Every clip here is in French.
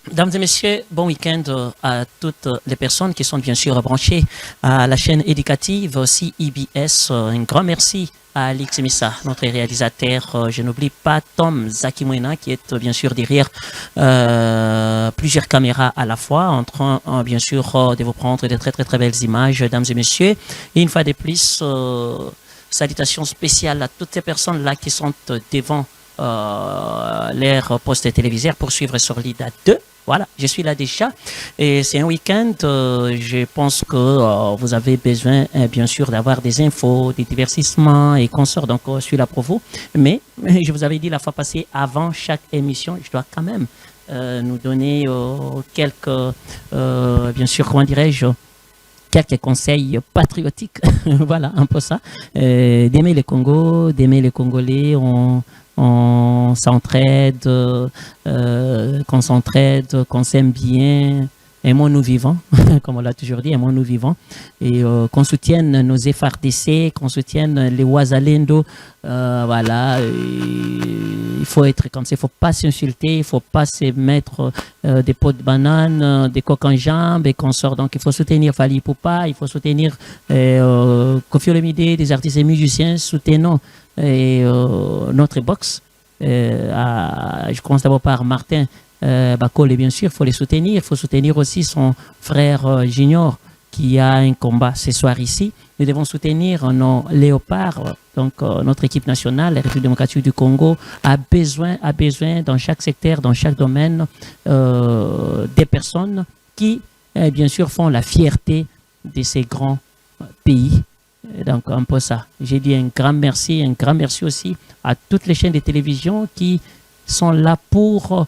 Mesdames et messieurs, bon week-end à toutes les personnes qui sont bien sûr branchées à la chaîne éducative CIBS. Un grand merci à Alix Missa, notre réalisateur. Je n'oublie pas Tom Zakimwena qui est bien sûr derrière plusieurs caméras à la fois, en train bien sûr de vous prendre de très très très belles images, mesdames et messieurs. Et une fois de plus, salutations spéciales à toutes ces personnes-là qui sont devant l'air poste téléviseur pour suivre sur l'IDA 2. Voilà, je suis là déjà et c'est un week-end. Je pense que vous avez besoin, bien sûr, d'avoir des infos, des divertissements et consorts. Donc, je suis là pour vous. Mais je vous avais dit la fois passée, avant chaque émission, je dois quand même nous donner quelques, bien sûr, comment dirais-je, quelques conseils patriotiques. Voilà, un peu ça. D'aimer le Congo, d'aimer les Congolais. On s'entraide, qu'on s'entraide, qu'on s'aime bien, aimons-nous vivants, comme on l'a toujours dit, aimons-nous vivants, et qu'on soutienne nos FRDC, qu'on soutienne les Ouazalendo, voilà, il faut être comme ça, il ne faut pas s'insulter, il ne faut pas se mettre des pots de banane, des coques en jambes et qu'on sort. Donc il faut soutenir Fali Poupa, il faut soutenir Koffi Olomide, des artistes et musiciens, soutenons notre box. Je commence d'abord par Martin Bakole, bien sûr, il faut les soutenir. Il faut soutenir aussi son frère Junior qui a un combat ce soir ici. Nous devons soutenir nos léopards. Donc, notre équipe nationale, la République démocratique du Congo, a besoin dans chaque secteur, dans chaque domaine, des personnes qui, bien sûr, font la fierté de ces grands pays. Donc, un peu ça. J'ai dit un grand merci aussi à toutes les chaînes de télévision qui sont là pour,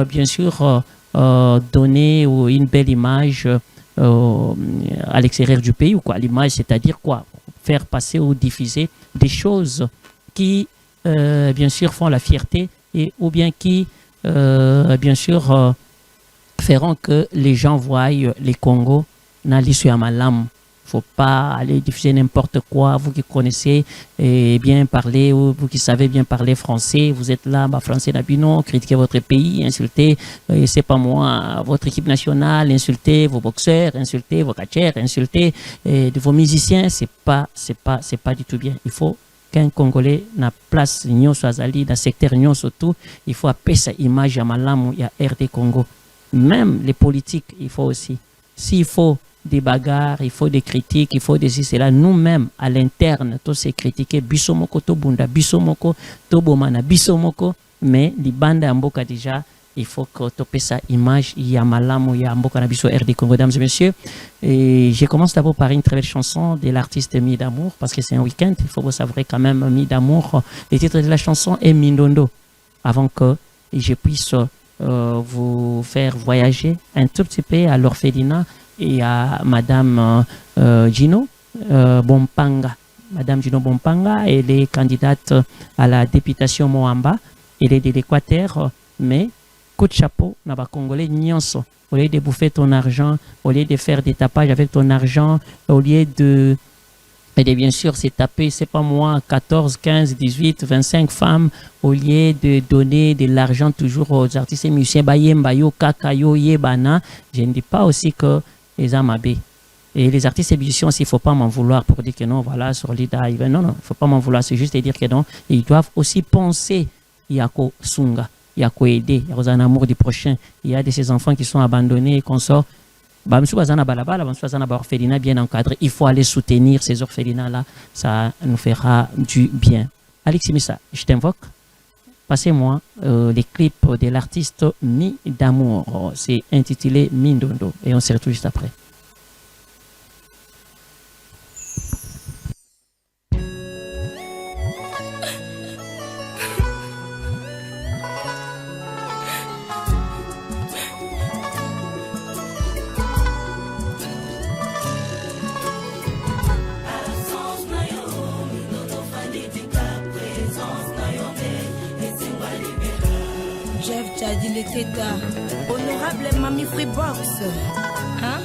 bien sûr, donner une belle image à l'extérieur du pays, ou quoi. L'image, c'est-à-dire quoi? Faire passer ou diffuser des choses qui, bien sûr, font la fierté et ou bien qui, bien sûr, feront que les gens voient les Congos dans l'issue malam. Il ne faut pas aller diffuser n'importe quoi. Vous qui connaissez bien parler, ou vous qui savez bien parler français, vous êtes là, bah, français d'Abino, critiquez votre pays, insultez, c'est pas moi, votre équipe nationale, insultez vos boxeurs, insultez vos catcheurs, insultez vos musiciens, c'est pas du tout bien. Il faut qu'un Congolais na place nyonso azali, dans secteur nyonso tout, il faut appeler sa image à malamu, il y a RD Congo. Même les politiques, il faut aussi. S'il faut des bagarres, il faut des critiques, il faut des cela. Nous-mêmes, à l'interne, tous ces critiquer, bisomoko, tobunda, bisomoko, tobomana, bisomoko, mais les bandes en boka déjà, il faut que tu sa image, il y a malamu, il y a mboka na biso RD Congo, mesdames et messieurs. Et je commence d'abord par une très belle chanson de l'artiste Mi d'amour, parce que c'est un week-end, il faut vous savoir quand même Mi d'amour. Le titre de la chanson est Mindondo, avant que je puisse vous faire voyager un tout petit peu à l'orphelinat et à Madame Gino Bompanga. Madame Gino Bompanga, elle est candidate à la députation Moamba. Elle est de l'Équateur, mais coup de chapeau, n'a pas congolais nyonso. Au lieu de bouffer ton argent, au lieu de faire des tapages avec ton argent, au lieu de bien sûr, c'est taper, c'est pas moi, 14, 15, 18, 25 femmes, au lieu de donner de l'argent toujours aux artistes et musiciens, Bayembayo, Kakayo, Yebana. Je ne dis pas aussi que les Amabé. Et les artistes et musiciens aussi, il ne faut pas m'en vouloir pour dire que non, voilà, sur l'IDA. Non, il ne faut pas m'en vouloir, c'est juste de dire que non. Ils doivent aussi penser, il y a quoi Sunga, il y a quoi aider, il y a un amour du prochain. Il y a de ces enfants qui sont abandonnés et qu'on sort. Bien encadré. Il faut aller soutenir ces orphelinats-là. Ça nous fera du bien. Alexis Missa, je t'invoque. Passez-moi les clips de l'artiste Mi d'amour. C'est intitulé Mindondo. Et on se retrouve juste après. Honorable Mami Freebox, hein?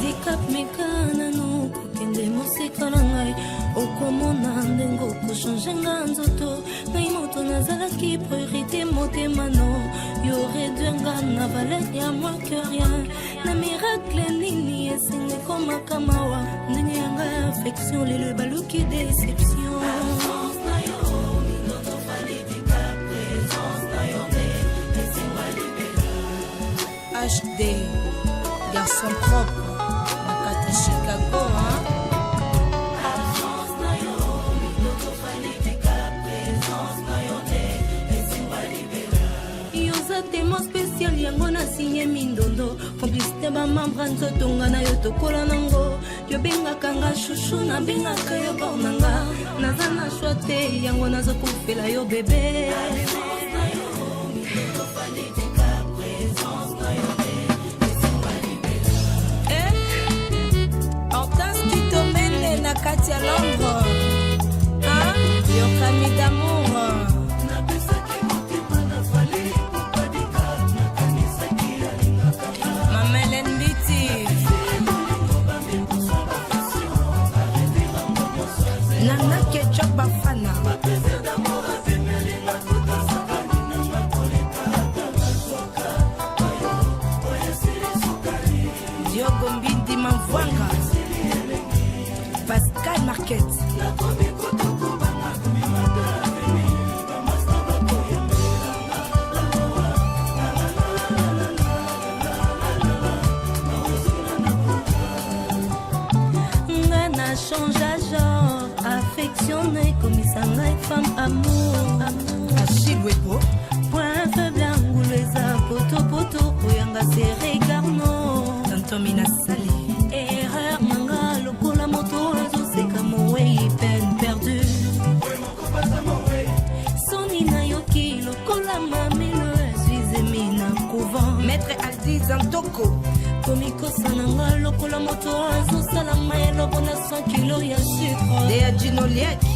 Dikap mekana no kende mosika na ngai nakomona ndengo kochangenga nzoto ngai moto nazalaki priorité motema no yo redwenga na valet ya moi que rien na miracle nini esengi komaka mawa ndenge yanga affection lelo ebaluki déception HD garçon propre Makata Chicago hein? Yoza tellement spécial yango na signé mindondo complicité bamambra nzotonga na yo tokola nango yo bengaka nga chouchou na bengaka yo bornanga naza na shwa te yango nazokofela yo bebe Kati à Londres, hein? Yo famille d'amour. Maman Hélène Biti. Nana Ketchup Bafana. Diogo Mbindi Mavwanga. Pascal Marquette. Ngana change à genre, affectionné comme ça femme amour. Achibwebo. Point faible anguleza poto poto oyanga serré garno. Tantomina Sali. Erreur manga lokola moto. Peine perdue. Sonina yoki lokola mamelo suis aimé na couvent. Maître Aldi Zantoko. Komiko sananga lokola moto azo salama elo bona 100 kilo ya sucre. Dea Ginoliaki.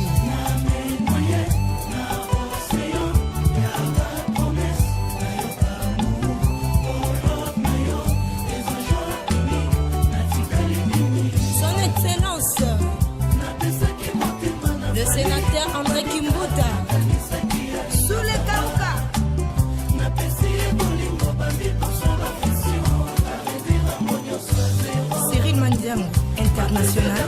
Son Excellence le sénateur André Kimbuta sous les Kauka Cyril Mandiang international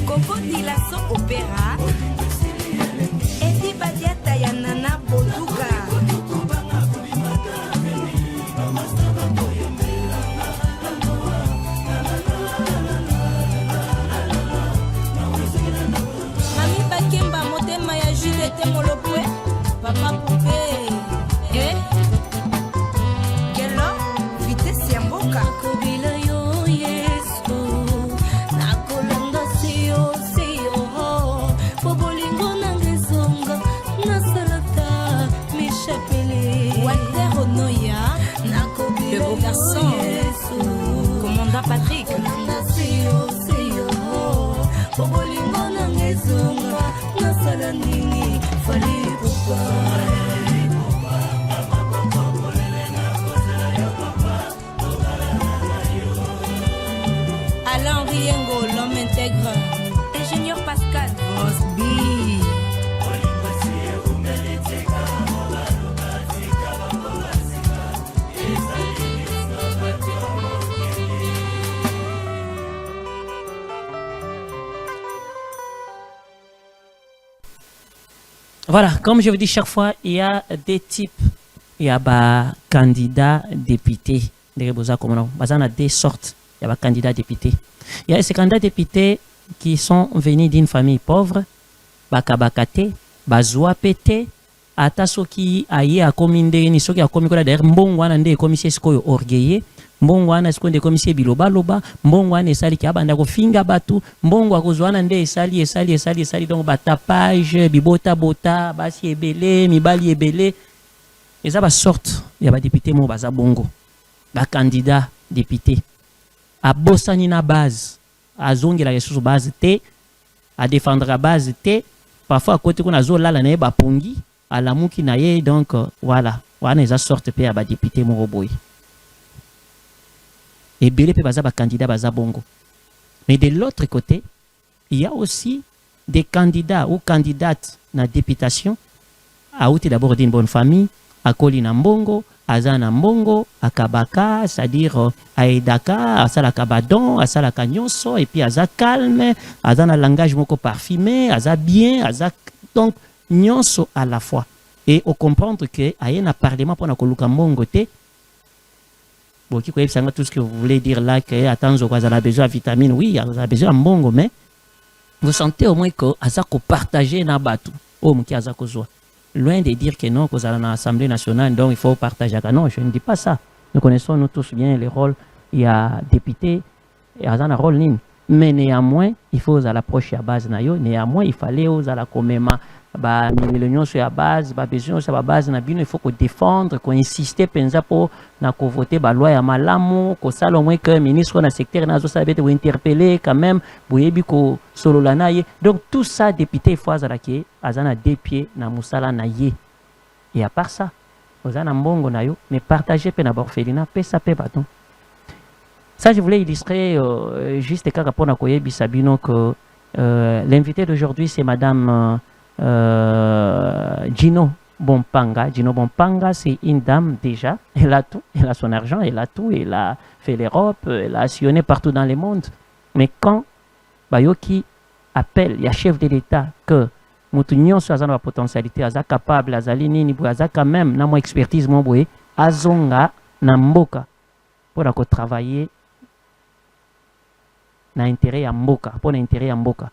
Coco Dilasso Opéra Edi Badiata Yanana Boduga Molopwe, papa poupé, Gelo, vitesse ya mboka. Kobila yo yeso, nakolanda siyo siyo, bobolingo nangezonga, nasalata mishapele. Walter Onoya, nakobila le beau garçon, yeso, commandant Patrick, nakolanda siyo siyo, bobolingo nangezonga, nasala nini. Alain Riengo, l'homme intègre. Ingénieur Pascal Rosby. Voilà, comme je vous dis chaque fois, il y a des types. Il y a des candidats députés. Il y a des sortes. Il y a des candidats députés. Il y a ces candidats députés qui sont venus d'une famille pauvre, bakabakate, bazouapete, atasoki aye a kominde ni soki a komikola d'ailleurs mbongwana nde komisie sikoyo orgueilleux. Mbongwana sikonde komisie biloba loba, mbongwana esali ki abanda ko finga batu, mbongwa kozwana nde esali donc batapage, bibota bota, basi ebele, mibali ebele. Eza ba sorte ya ba député mo baza bongo. Ba candidat député. A bosani na base, a zongela yesusu base te, a défendre la base te, parfois à côté qu'on a zola la ne ba pongi, à la mouki na ye donc voilà, wana eza sorte pe ya ba député mo boy. Et belé pe baza ba candidat baza bongo. Mais de l'autre côté, il y a aussi des candidats ou candidates na députation a outé d'abord d'une bonne famille, a koli na mbongo, aza na mbongo, a kabaka, c'est-à-dire a edaka, a sala kabadon, a sala kanyonso, et puis aza calme, aza na langage moko parfumé, aza bien, aza donc nyonso à la fois. Et on comprend que a un parlement pour na koluka mbongo te. Bon, qui connaît tout ce que vous voulez dire là, que attends, vous avez besoin de vitamines, oui, vous avez besoin de mbongo, mais vous sentez au moins que aza ko partager na batu, oh mki aza ko zoa. Loin de dire que non, que vous allez dans l'Assemblée nationale, donc il faut partager. Non, je ne dis pas ça. Nous connaissons nous tous bien les rôles. Il y a député, il y a un rôle ligne. Mais néanmoins, il faut l'approcher à base. Néanmoins, il fallait aux à la comméma. L'union sur la base, besoin sur la base, il faut qu'on défendre, qu'on insiste pour voter la loi à malamu, qu'on sache au moins que le ministre dans le secteur n'a pas interpellé quand même, donc tout ça, député, il faut que azana deux pieds na musala na ye. Et à part ça, ozana mbongo na yo, mais partagez pe na borfelina, pe ça pe baton. Ça, je voulais illustrer juste quand rapport à Koyebi Sabino que l'invité d'aujourd'hui, c'est Madame Gino Bompanga. Gino Bompanga, c'est une dame déjà. Elle a tout. Elle a son argent, elle a tout. Elle a fait l'Europe, elle a sillonné partout dans le monde. Mais quand Bayoki appelle, il y a chef de l'État que Moutounion soit dans la potentialité, aza capable, azali nini, aza quand même, na mo expertise mo boye, azonga na mboka pour travailler na intérêt à mboka, pour l'intérêt à mboka.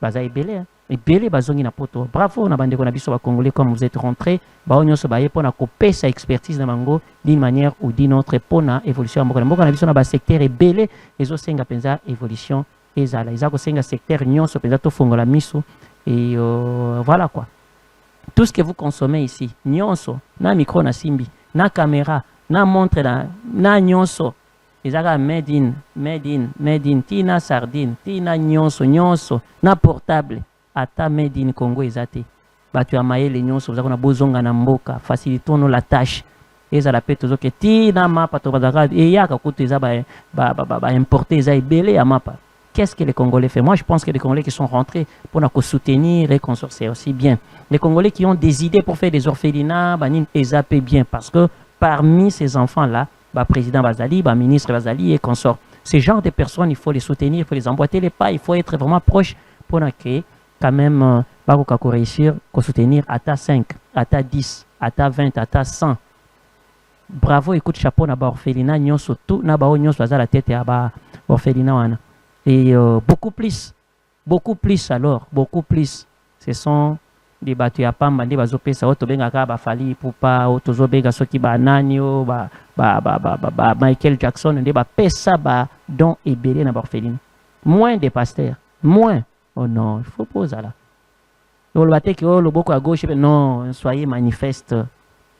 Baza ebele, hein. Et belé bazongi na poto. Bravo na bande ko na biso ba congolais comme vous êtes rentrés, ba onyo so baye pona ko pesa expertise na mango d'une manière ou d'une autre pona évolution mboka. Mboka na biso na ba secteur ebele ezo senga penza évolution ezala. Ezako senga secteur nyonso penza to fongola miso et voilà quoi. Tout ce que vous consommez ici, nyonso, na micro na simbi, na caméra, na montre na nyonso. Ezaka made in, tina sardine, tina nyonso, na portable. Ata made in Congo ezate. Batu ya mayele nyonso zako na bozonga na mboka, facilitons la tâche. Ezala pe tozo ke tina mapa to bazaka e yaka kutu eza ba importer eza ebele ya mapa. Qu'est-ce que les Congolais font? Moi, je pense que les Congolais qui sont rentrés pour nous soutenir et consorcer aussi bien. Les Congolais qui ont des idées pour faire des orphelinats, ils zappent bien parce que parmi ces enfants-là, président Bazali, ministre Bazali et consorts, ces genres de personnes, il faut les soutenir, il faut les emboîter les pas, il faut être vraiment proche pour que quand même, réussir à soutenir à ta 5, à ta 10, à ta 20, à ta 100. Bravo, écoute, chapeau, na ba orphelinat, nyonso, tout, na ba nyonso, baza la tête à ba orphelinat, wana. Et beaucoup plus alors, beaucoup plus. Ce sont des battus à pamba, des bazopé, ça auto benga ba fali poupa, auto benga soki ba nanio, Michael Jackson, des ba pesa ba don et belé na orpheline. Moins des pasteurs, moins. Oh non, il faut poser là. Le bate qui le beaucoup à gauche, non, soyez manifeste.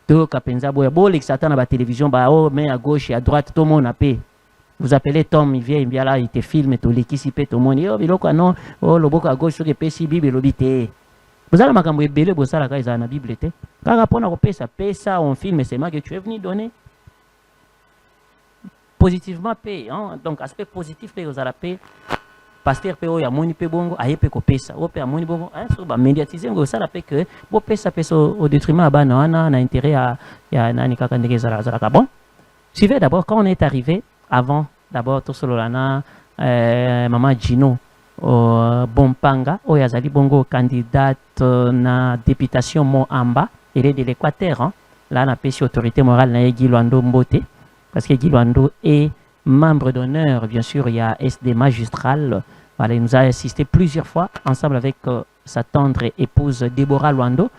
Tout kapenza boya, bo l'exatan na ba télévision, ba oh mais à gauche et à droite, tout le monde a paix. Vous appelez Tom, il vient là, il te filme, tout l'équipe, tout le monde. Oh, biloko non, oh, le boko à gauche, sur les PC, Bible, l'obité. Vous allez m'accompagner, belé, vous allez la dans la Bible. Quand on a payé ça, on filme, c'est moi que tu es venu donner. Positivement payé, hein? Donc, aspect positif, vous allez payer. Pasteur pe ya moni pe bongo aye pe ko pesa o pe moni bongo hein so ba médiatiser ngo ça la pe que bo pesa au détriment ba na intérêt ya nani kaka ndenge zara ka bon. Suivez d'abord quand on est arrivé avant d'abord tout solana maman Gino Bompanga o yazali bongo candidate na députation mo amba elle est de l'Équateur hein. Là na pesi autorité morale na Guilwando Mbote parce que Guilwando est membre d'honneur, bien sûr, il y a SD magistral. Voilà, il nous a assisté plusieurs fois ensemble avec sa tendre épouse Déborah Luando.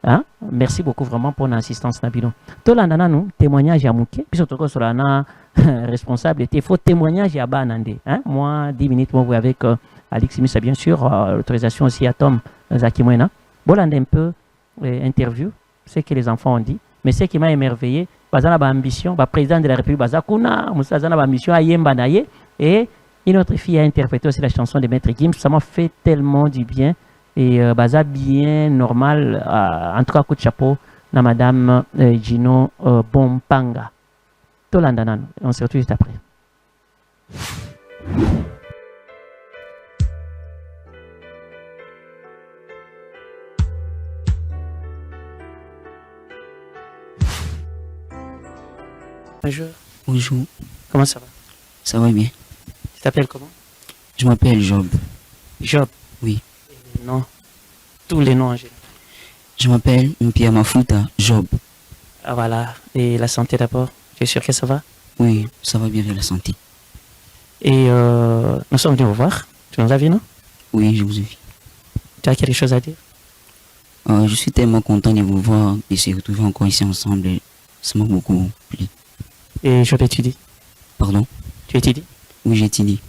Hein? Merci beaucoup vraiment pour l'assistance, Nabilo. Tout l'année, nous, témoignage à Mouké, puis surtout sur la responsabilité, il faut témoignage à Banande. Hein? Moi, 10 minutes, moi, avec Alexis Missa, bien sûr, l'autorisation aussi à Tom Zakimwena. Bon, un peu interview, ce que les enfants ont dit, mais ce qui m'a émerveillé, bazana ba ambition, ba président de la République bazakuna, musazana ba ambition à Yemba naye, et une autre fille a interprété aussi la chanson de Maître Gims, ça m'a fait tellement du bien et baza bien normal, en tout cas coup de chapeau na madame Gino Bompanga. Tolandanan, on se retrouve juste après. Bonjour. Bonjour, Comment ça va? ça va bien? Tu t'appelles comment? Je m'appelle Job. Job. Oui. Non. Tous les noms en général. Je m'appelle Mpia Mafuta Job. Ah, voilà. Et la santé d'abord. Tu es sûr que ça va? Oui, ça va bien vers la santé. Et nous sommes venus vous voir. Tu nous as vu, non? Oui, je vous ai vu. Tu as quelque chose à dire? Je suis tellement content de vous voir et de se retrouver encore ici ensemble. Et ça m'a beaucoup plu. Et Job étudie. Pardon? Tu étudies? Oui, j'étudie.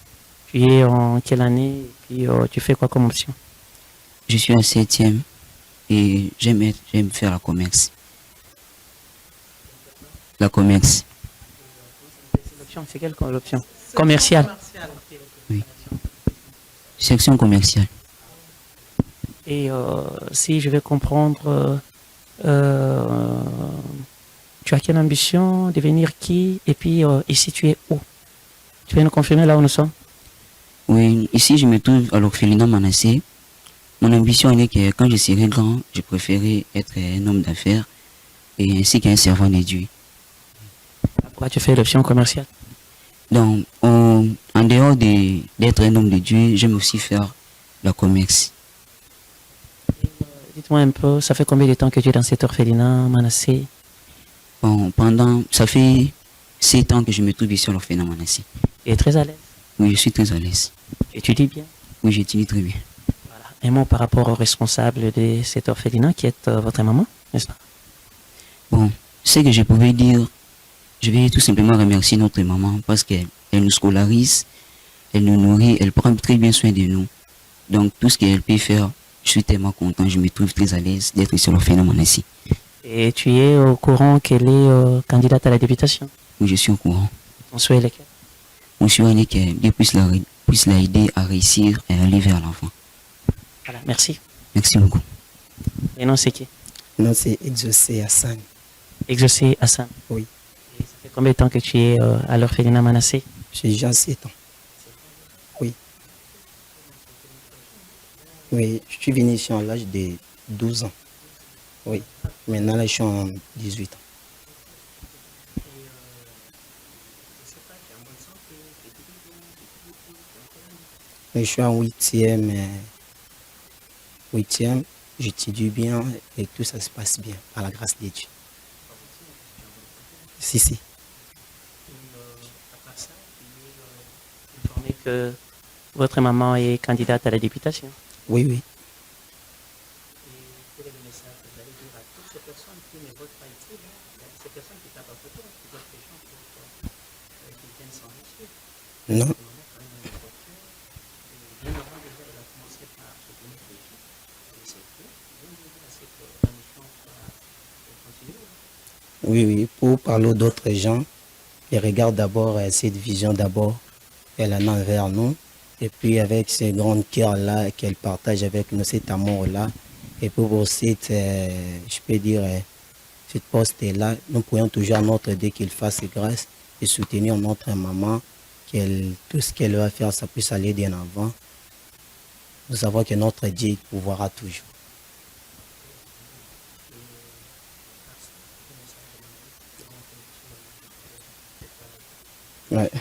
Tu es en quelle année? Et puis tu fais quoi comme option? Je suis en 7e et j'aime faire la commerce. La commerce. L'option, c'est quelle l'option? Commerciale. Oui. Section commerciale. Et si je vais comprendre, tu as quelle ambition? Devenir qui? Et puis ici, tu es où? Tu peux nous confirmer là où nous sommes? Oui, ici je me trouve à l'orphelinat Manassé. Mon ambition est que quand je serai grand, je préférerais être un homme d'affaires et ainsi qu'un servant de Dieu. Pourquoi tu fais l'option commerciale? Donc, en dehors d'être un homme de Dieu, j'aime aussi faire la commerce. Dites-moi un peu, ça fait combien de temps que tu es dans cet orphelinat, Manassé? Bon, ça fait 7 ans que je me trouve ici à l'orphelinat Manassé. Tu es très à l'aise? Oui, je suis très à l'aise. Tu étudies bien? Oui, j'étudie très bien. Voilà. Un mot par rapport au responsable de cet orphelinat qui est votre maman, n'est-ce pas? Bon, ce que je pouvais dire, je vais tout simplement remercier notre maman parce qu'elle nous scolarise, elle nous nourrit, elle prend très bien soin de nous. Donc, tout ce qu'elle peut faire, je suis tellement content, je me trouve très à l'aise d'être ici à l'orphelinat Manassé. Et tu es au courant qu'elle est candidate à la députation? Oui, je suis au courant. Ton souhait est lequel? Mon souhait est que puisse la aider à réussir et à aller vers l'enfant. Voilà, merci. Merci beaucoup. Et non, c'est qui? Non, c'est Exaucé Hassan. Exaucé Hassan. Oui. Et ça fait combien de temps que tu es à l'orphelinat Manassé? J'ai déjà 7 ans. Oui. Oui, je suis venu ici à l'âge de 12 ans. Oui. Maintenant, là, je suis en 18 ans. Et je suis en 8e. 8e, j'étudie bien et tout ça se passe bien, par la grâce de Dieu. Si. Informé que votre maman est candidate à la députation. Oui, oui. Quel est le message que vous allez dire à toutes ces personnes qui ne votent pas ici, ces personnes qui tapent à côté, qui votent les gens qui viennent s'enrichir? Non. Bien avant déjà, elle a commencé par soutenir les gens. Et c'est tout. Bien dire à cette mission continuer. Oui, oui. Pour parler d'autres gens, ils regardent d'abord cette vision d'abord qu'elle en a envers nous. Et puis avec ce grand cœur-là qu'elle partage avec nous, cet amour-là. Et pour cette, je peux dire, cette poste-là, nous pourrions toujours à notre Dieu qu'il fasse grâce et soutenir notre maman, tout ce qu'elle va faire, ça puisse aller bien avant. Nous savons que notre Dieu pourvoira toujours. Ouais.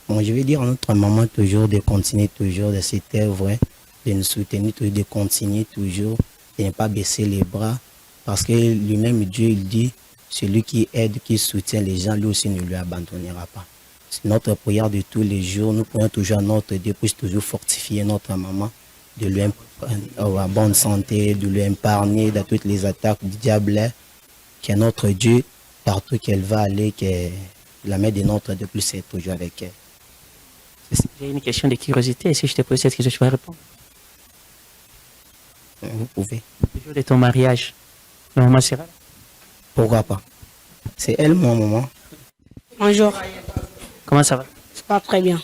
Bon, je vais dire à notre maman toujours de continuer toujours de cette œuvre, de nous soutenir, toujours, de continuer toujours, de ne pas baisser les bras. Parce que lui-même, Dieu, il dit, celui qui aide, qui soutient les gens, lui aussi ne lui abandonnera pas. C'est notre prière de tous les jours. Nous prions toujours à notre Dieu pour toujours fortifier notre maman, de lui avoir bonne santé, de lui épargner de toutes les attaques du diable, que notre Dieu, partout qu'elle va aller, que la main de notre Dieu puisse être toujours avec elle. J'ai une question de curiosité. Et si je te pose cette question, tu vas répondre? Vous pouvez. Le jour de ton mariage, la maman sera là? Pourquoi pas? C'est elle, mon maman. Bonjour, Comment ça va? c'est pas très bien.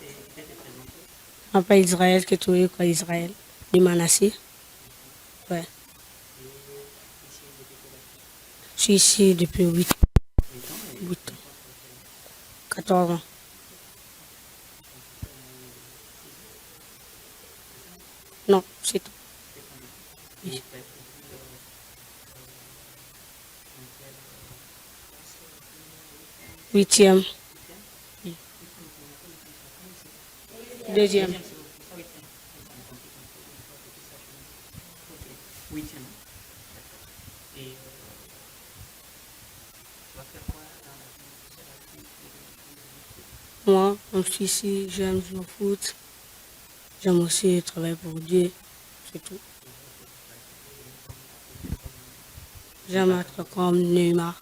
Je m'appelle Israël, que tu es quoi Israël? Du Manassé. Ouais. Je suis ici depuis 8 ans. 14 ans. Non, c'est tout. Oui. 8e. Oui. 2e. Huitième. Et tu vas faire quoi dans la vie? Moi, comme je suis ici, j'aime jouer au foot. J'aime aussi travailler pour Dieu. C'est tout. J'aime être comme Neymar.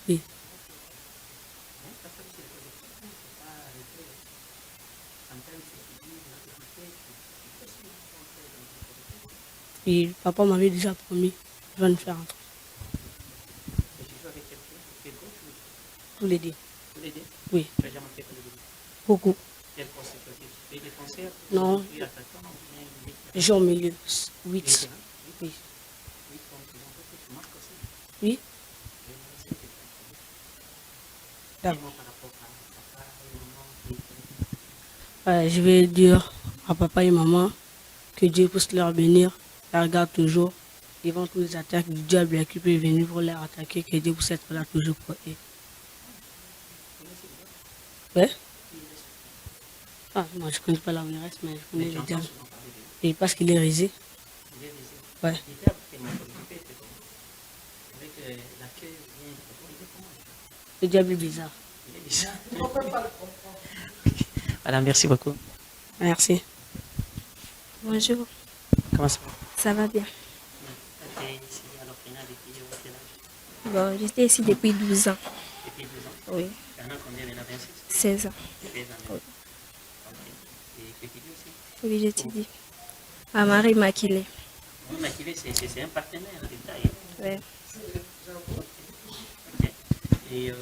Oui. Et papa m'avait déjà promis, je vais nous faire un truc. Et tu joues avec quel pied? Quel gauche ou Tous les deux. tous les deux? Oui, Tu as déjà marqué tous les deux? beaucoup. Quel poste tu as fait? Tu es défenseur? Non. Tu es attaquant ou bien milieu? Je joue au milieu. 8. Milieu, hein? Oui. Oui, comme tu marques aussi. Oui. Dis-moi par rapport à papa et maman et Je vais dire à papa et maman que Dieu puisse leur bénir. Les regarde toujours devant toutes les attaques du diable qui peut venir pour les attaquer. Que Dieu puisse être là toujours pour eux. Ouais? Ah, moi je ne connais pas la vraie reste, mais je connais le diable. Et parce qu'il est risé. Ouais. il était avec laquelle vient il est comment? Le diable est bizarre. Il est bizarre. Voilà, merci beaucoup. Merci. Bonjour, Comment ça va? ça va bien. Tu es ici à l'orphelinat depuis quel âge? Bon, j'étais ici depuis 12 ans. Depuis 12 ans. Oui, Il y en a combien maintenant? 26? 16 ans. 16 ans. Oui. Ok. Et tu étudies aussi? Oui, j'étudie. À Marie Maquilé. Oui, Maquilé, c'est un partenaire de taille. Ouais. Ok. Et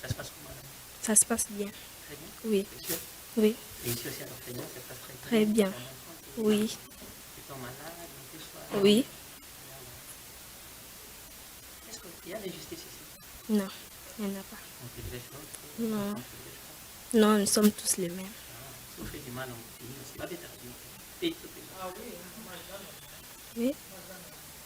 ça se passe comment là? Ça se passe bien. Très bien. Oui, T'es sûr? oui, Et ici aussi à l'orphelinat, ça se passe très très bien. Ton enfant, Oui, tu tombes malade, en plus, oui. Est-ce qu'il y a l'injustice ici? Non, il n'y en a pas. On fait des choses. Non. On fait des choses. Non, nous sommes tous les mêmes. Si on fait du mal, on finit aussi. Pas bête à dire. Paye tout paye. Oui,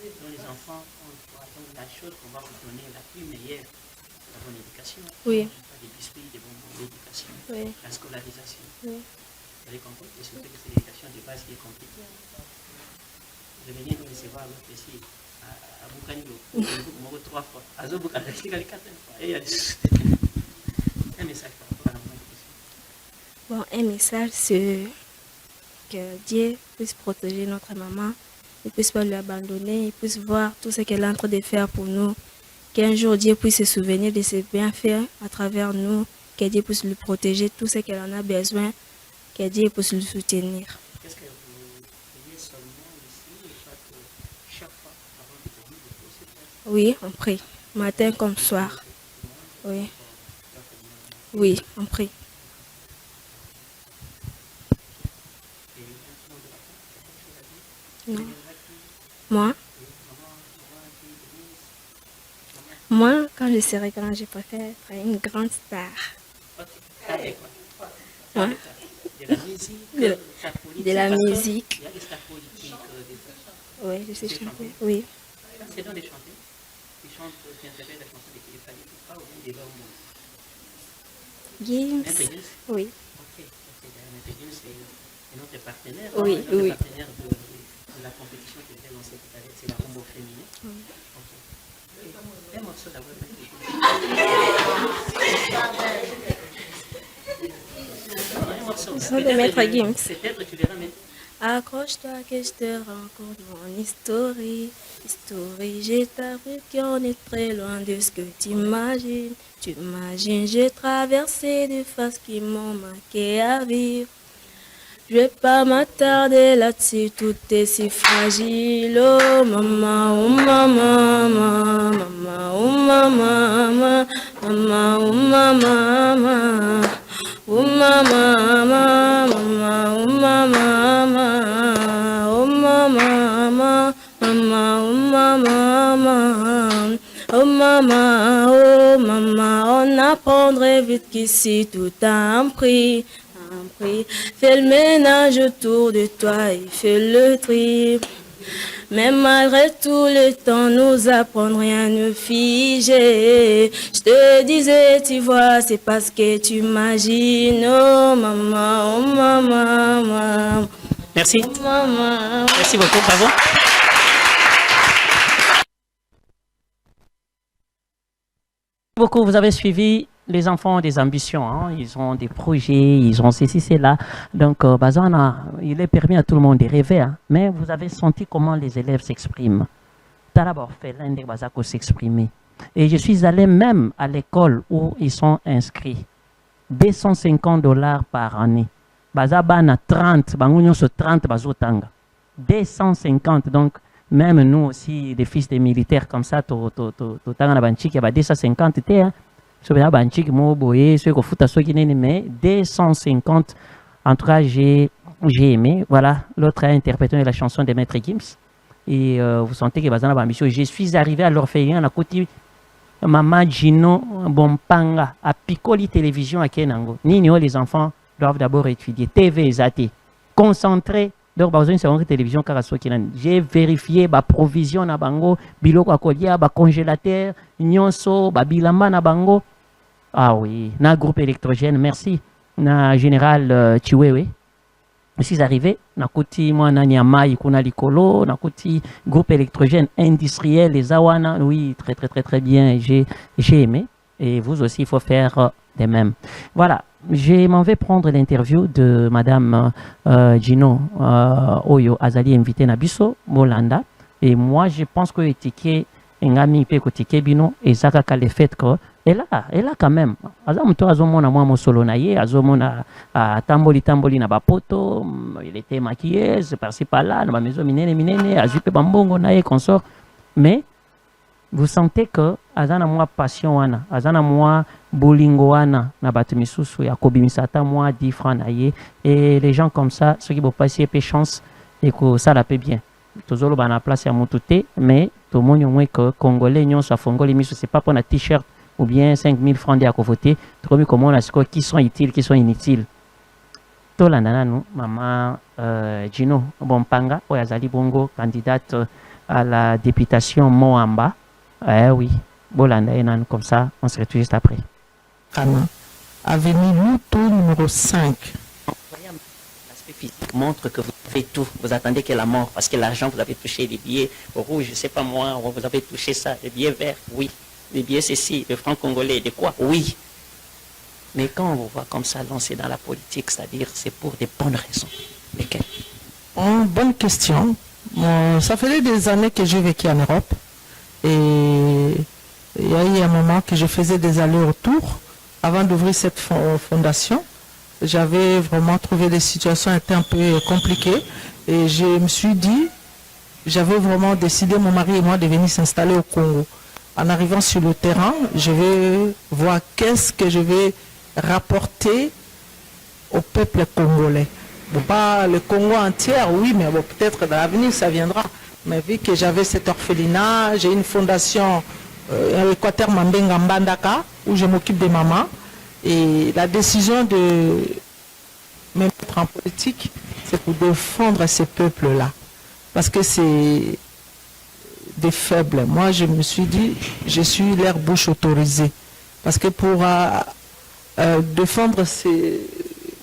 Donc les enfants, on doit donc la chose qu'on va vous donner la plus meilleure, c'est la bonne éducation. oui, Pas des biscuits, des bonbons, l'éducation, oui, la scolarisation. oui. Vous avez compris? Et surtout que c'est l'éducation de base qui est compliquée. Je venais de recevoir l'autre ici, à Boukanilo, pour 3 fois. À Zobouka, c'est 4 fois. Et il y a un message par rapport à la bonne éducation. Bon, un message, c'est que Dieu puisse protéger notre maman. Il ne puisse pas lui abandonner. Il puisse voir tout ce qu'elle est en train de faire pour nous. Qu'un jour, Dieu puisse se souvenir de ses bienfaits à travers nous. Que Dieu puisse lui protéger tout ce qu'elle en a besoin. Que Dieu puisse lui soutenir. Qu'est-ce que vous priez seulement ici, ou soit que chaque fois avant de venir, vous pouvez aussi faire Oui, on prie. Matin comme soir. Oui. Oui, on prie. Non. Moi, quand je serai grand, je préfère être une grande star. avec quoi? Ouais. De la musique, De- ta politique, de la parce que musique. Il y a des stars politiques, des stars. Oui, je sais Tu sais chanter. chanter? Oui. C'est donc des chanter. Tu chantes, tu interprètes la chanson de Kilifali Poupa ou bien des Baumou. Gims. Impédus? Oui. Ok. Impédus, c'est notre partenaire. Oui, Notre oui. partenaire de la compétition qui était lancée tout à l'heure, c'est la Rumbo féminine. Ok. Un morceau d'abord. Un morceau. Ils sont de Maître Gims. Peut-être tu verras maintenant. Accroche-toi que je te raconte mon histoire. J'ai appris qu'on est très loin de ce que tu imagines. Tu imagines, j'ai traversé des phases qui m'ont manqué à vivre. Je vais pas m'attarder là-dessus, tout est si fragile. Oh maman, oh maman, maman, maman, oh maman, maman, maman, oh maman, maman. Oh maman, maman, maman, oh maman, maman, oh maman, maman, maman, oh maman, maman, oh maman, oh maman, on apprendrait vite qu'ici tout a un prix. Fais le ménage autour de toi et fais le tri. Mais malgré tout le temps, nous apprendre rien ne figé. Je te disais, tu vois, c'est parce que tu imagines. Oh maman, oh maman, maman. Merci. Oh, maman. Merci beaucoup, bravo. Beaucoup, vous avez suivi. Les enfants ont des ambitions, hein. Ils ont des projets, ils ont ceci, cela. Donc, Bazana, il est permis à tout le monde de rêver, hein. Mais vous avez senti comment les élèves s'expriment. T'as d'abord fait l'un des Bazako s'exprimer. Et je suis allé même à l'école où ils sont inscrits. $250 par année. Bazabana 30, Bangunyo sur 30 bazotanga. 250, donc même nous aussi, des fils des militaires comme ça, tanga na banchiki, ya 250 te, hein. So bien banchiki mo boye, ceux qui foutent à ceux qui n'aiment mais 250. En tout cas, j'ai aimé. Voilà, l'autre a interprété la chanson de Maître Gims. Et vous sentez que bazana bambisio. Je suis arrivé à l'orphelinat à côté Maman Gino Bompanga à Piccoli Télévision à Kenango. Nino, les enfants doivent d'abord étudier. TV, Zati. Concentré. Donc, besoin de télévision car j'ai vérifié ma provision na bango, biloko akolia, ba congélateur, nyonso, ba bilamba na bango. Ah oui, na groupe électrogène, merci. Na général Chiwewe. Je suis arrivé, na koti moi na nyamai kuna likolo, na koti groupe électrogène industriel les awana. Oui, très bien, j'ai aimé. Et vous aussi, il faut faire de même. Voilà. Je m'en vais prendre l'interview de Madame Gino Oyo Azali invité Nabiso Molanda. Et moi, je pense que Etike Ngami Peko Tike Bino et Zaka le fait que elle a quand même. Azamuto azomona moi mosolo na ye, azomona tamboli na bapoto, il était maquillé, c'est par-ci par-là, na maison minene, azupe bambongo na ye consort. Mais vous sentez que azana moi passion wana, azana moi bolingo wana na batu misusu ya kobimisata moi 10 francs na ye, et les gens comme ça ceux qui vont passer peu chance et que ça la paie bien. Tozolo ba na place ya mutute mais to monyo moins que congolais nyonso afongoli miso c'est pas pour un t-shirt ou bien 5000 francs de à voter, trop mieux comment on a ce qui sont utiles, qui sont inutiles. To landana nous maman Gino Bompanga oyazali bongo candidate à la députation Moamba. Oui, Bolanda et Nan, comme ça, on se retrouve juste après. Avenue Luto numéro 5. L'aspect physique montre que vous faites tout. Vous attendez que la mort, parce que l'argent, vous avez touché les billets rouges, je ne sais pas moi, vous avez touché ça, les billets verts, oui. Les billets ceci, le franc congolais, de quoi? Oui. Mais quand on vous voit comme ça lancer dans la politique, c'est-à-dire c'est pour des bonnes raisons. Lesquelles? Bonne question. Ça fait des années que j'ai vécu en Europe. Et il y a eu un moment que je faisais des allers-retours avant d'ouvrir cette fondation. J'avais vraiment trouvé les situations étaient un peu compliquées et je me suis dit, j'avais vraiment décidé, mon mari et moi, de venir s'installer au Congo. En arrivant sur le terrain, je vais voir qu'est-ce que je vais rapporter au peuple congolais. Bon, pas le Congo entier, oui, mais bon, peut-être dans l'avenir ça viendra. Mais vu que j'avais cet orphelinat, j'ai une fondation Équateur Mambenga Mbandaka où je m'occupe des mamans. Et la décision de me mettre en politique, c'est pour défendre ces peuples-là. Parce que c'est des faibles. Moi, je me suis dit, je suis leur bouche autorisée. Parce que pour défendre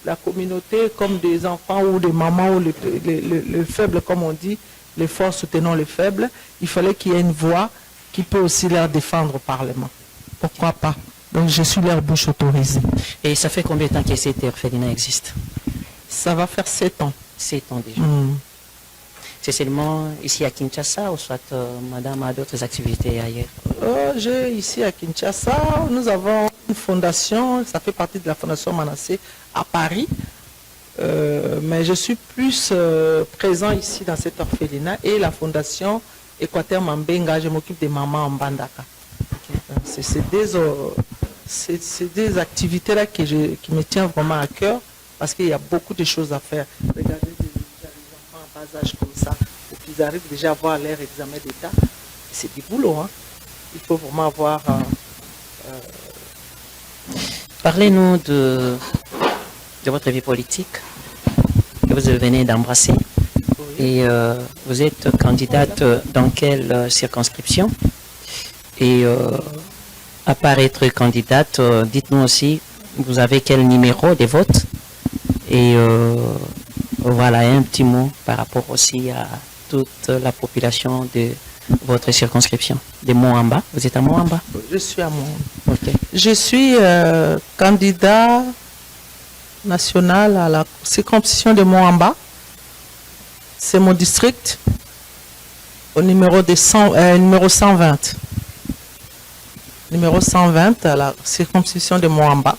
la communauté comme des enfants ou des mamans ou les faibles, comme on dit, les forts soutenant les faibles, il fallait qu'il y ait une voix qui peut aussi leur défendre au Parlement. Pourquoi pas? Donc je suis leur bouche autorisée. Et ça fait combien de temps que cet orphelinat existe? Ça va faire 7 ans. 7 ans déjà. C'est seulement ici à Kinshasa ou soit madame a d'autres activités ailleurs? J'ai ici à Kinshasa, nous avons une fondation, ça fait partie de la fondation Manassé à Paris. Mais je suis plus présent ici dans cet orphelinat et la fondation Équateur Mambenga, je m'occupe des mamans en Bandaka. C'est des activités-là qui me tiennent vraiment à cœur parce qu'il y a beaucoup de choses à faire. Regardez les enfants en bas âge comme ça, pour qu'ils arrivent déjà à avoir leur examen d'état. C'est du boulot, hein. Il faut vraiment avoir... Parlez-nous de votre vie politique que vous venez d'embrasser. Oui. Et vous êtes candidate dans quelle circonscription? Et à part être candidate, dites-nous aussi, vous avez quel numéro de vote? Et voilà, un petit mot par rapport aussi à toute la population de votre circonscription, de Moamba. Vous êtes à Moamba? Je suis à Moamba. Ok. Je suis candidat national à la circonscription de Moamba. C'est mon district au numéro 120. Numéro 120 à la circonscription de Moamba.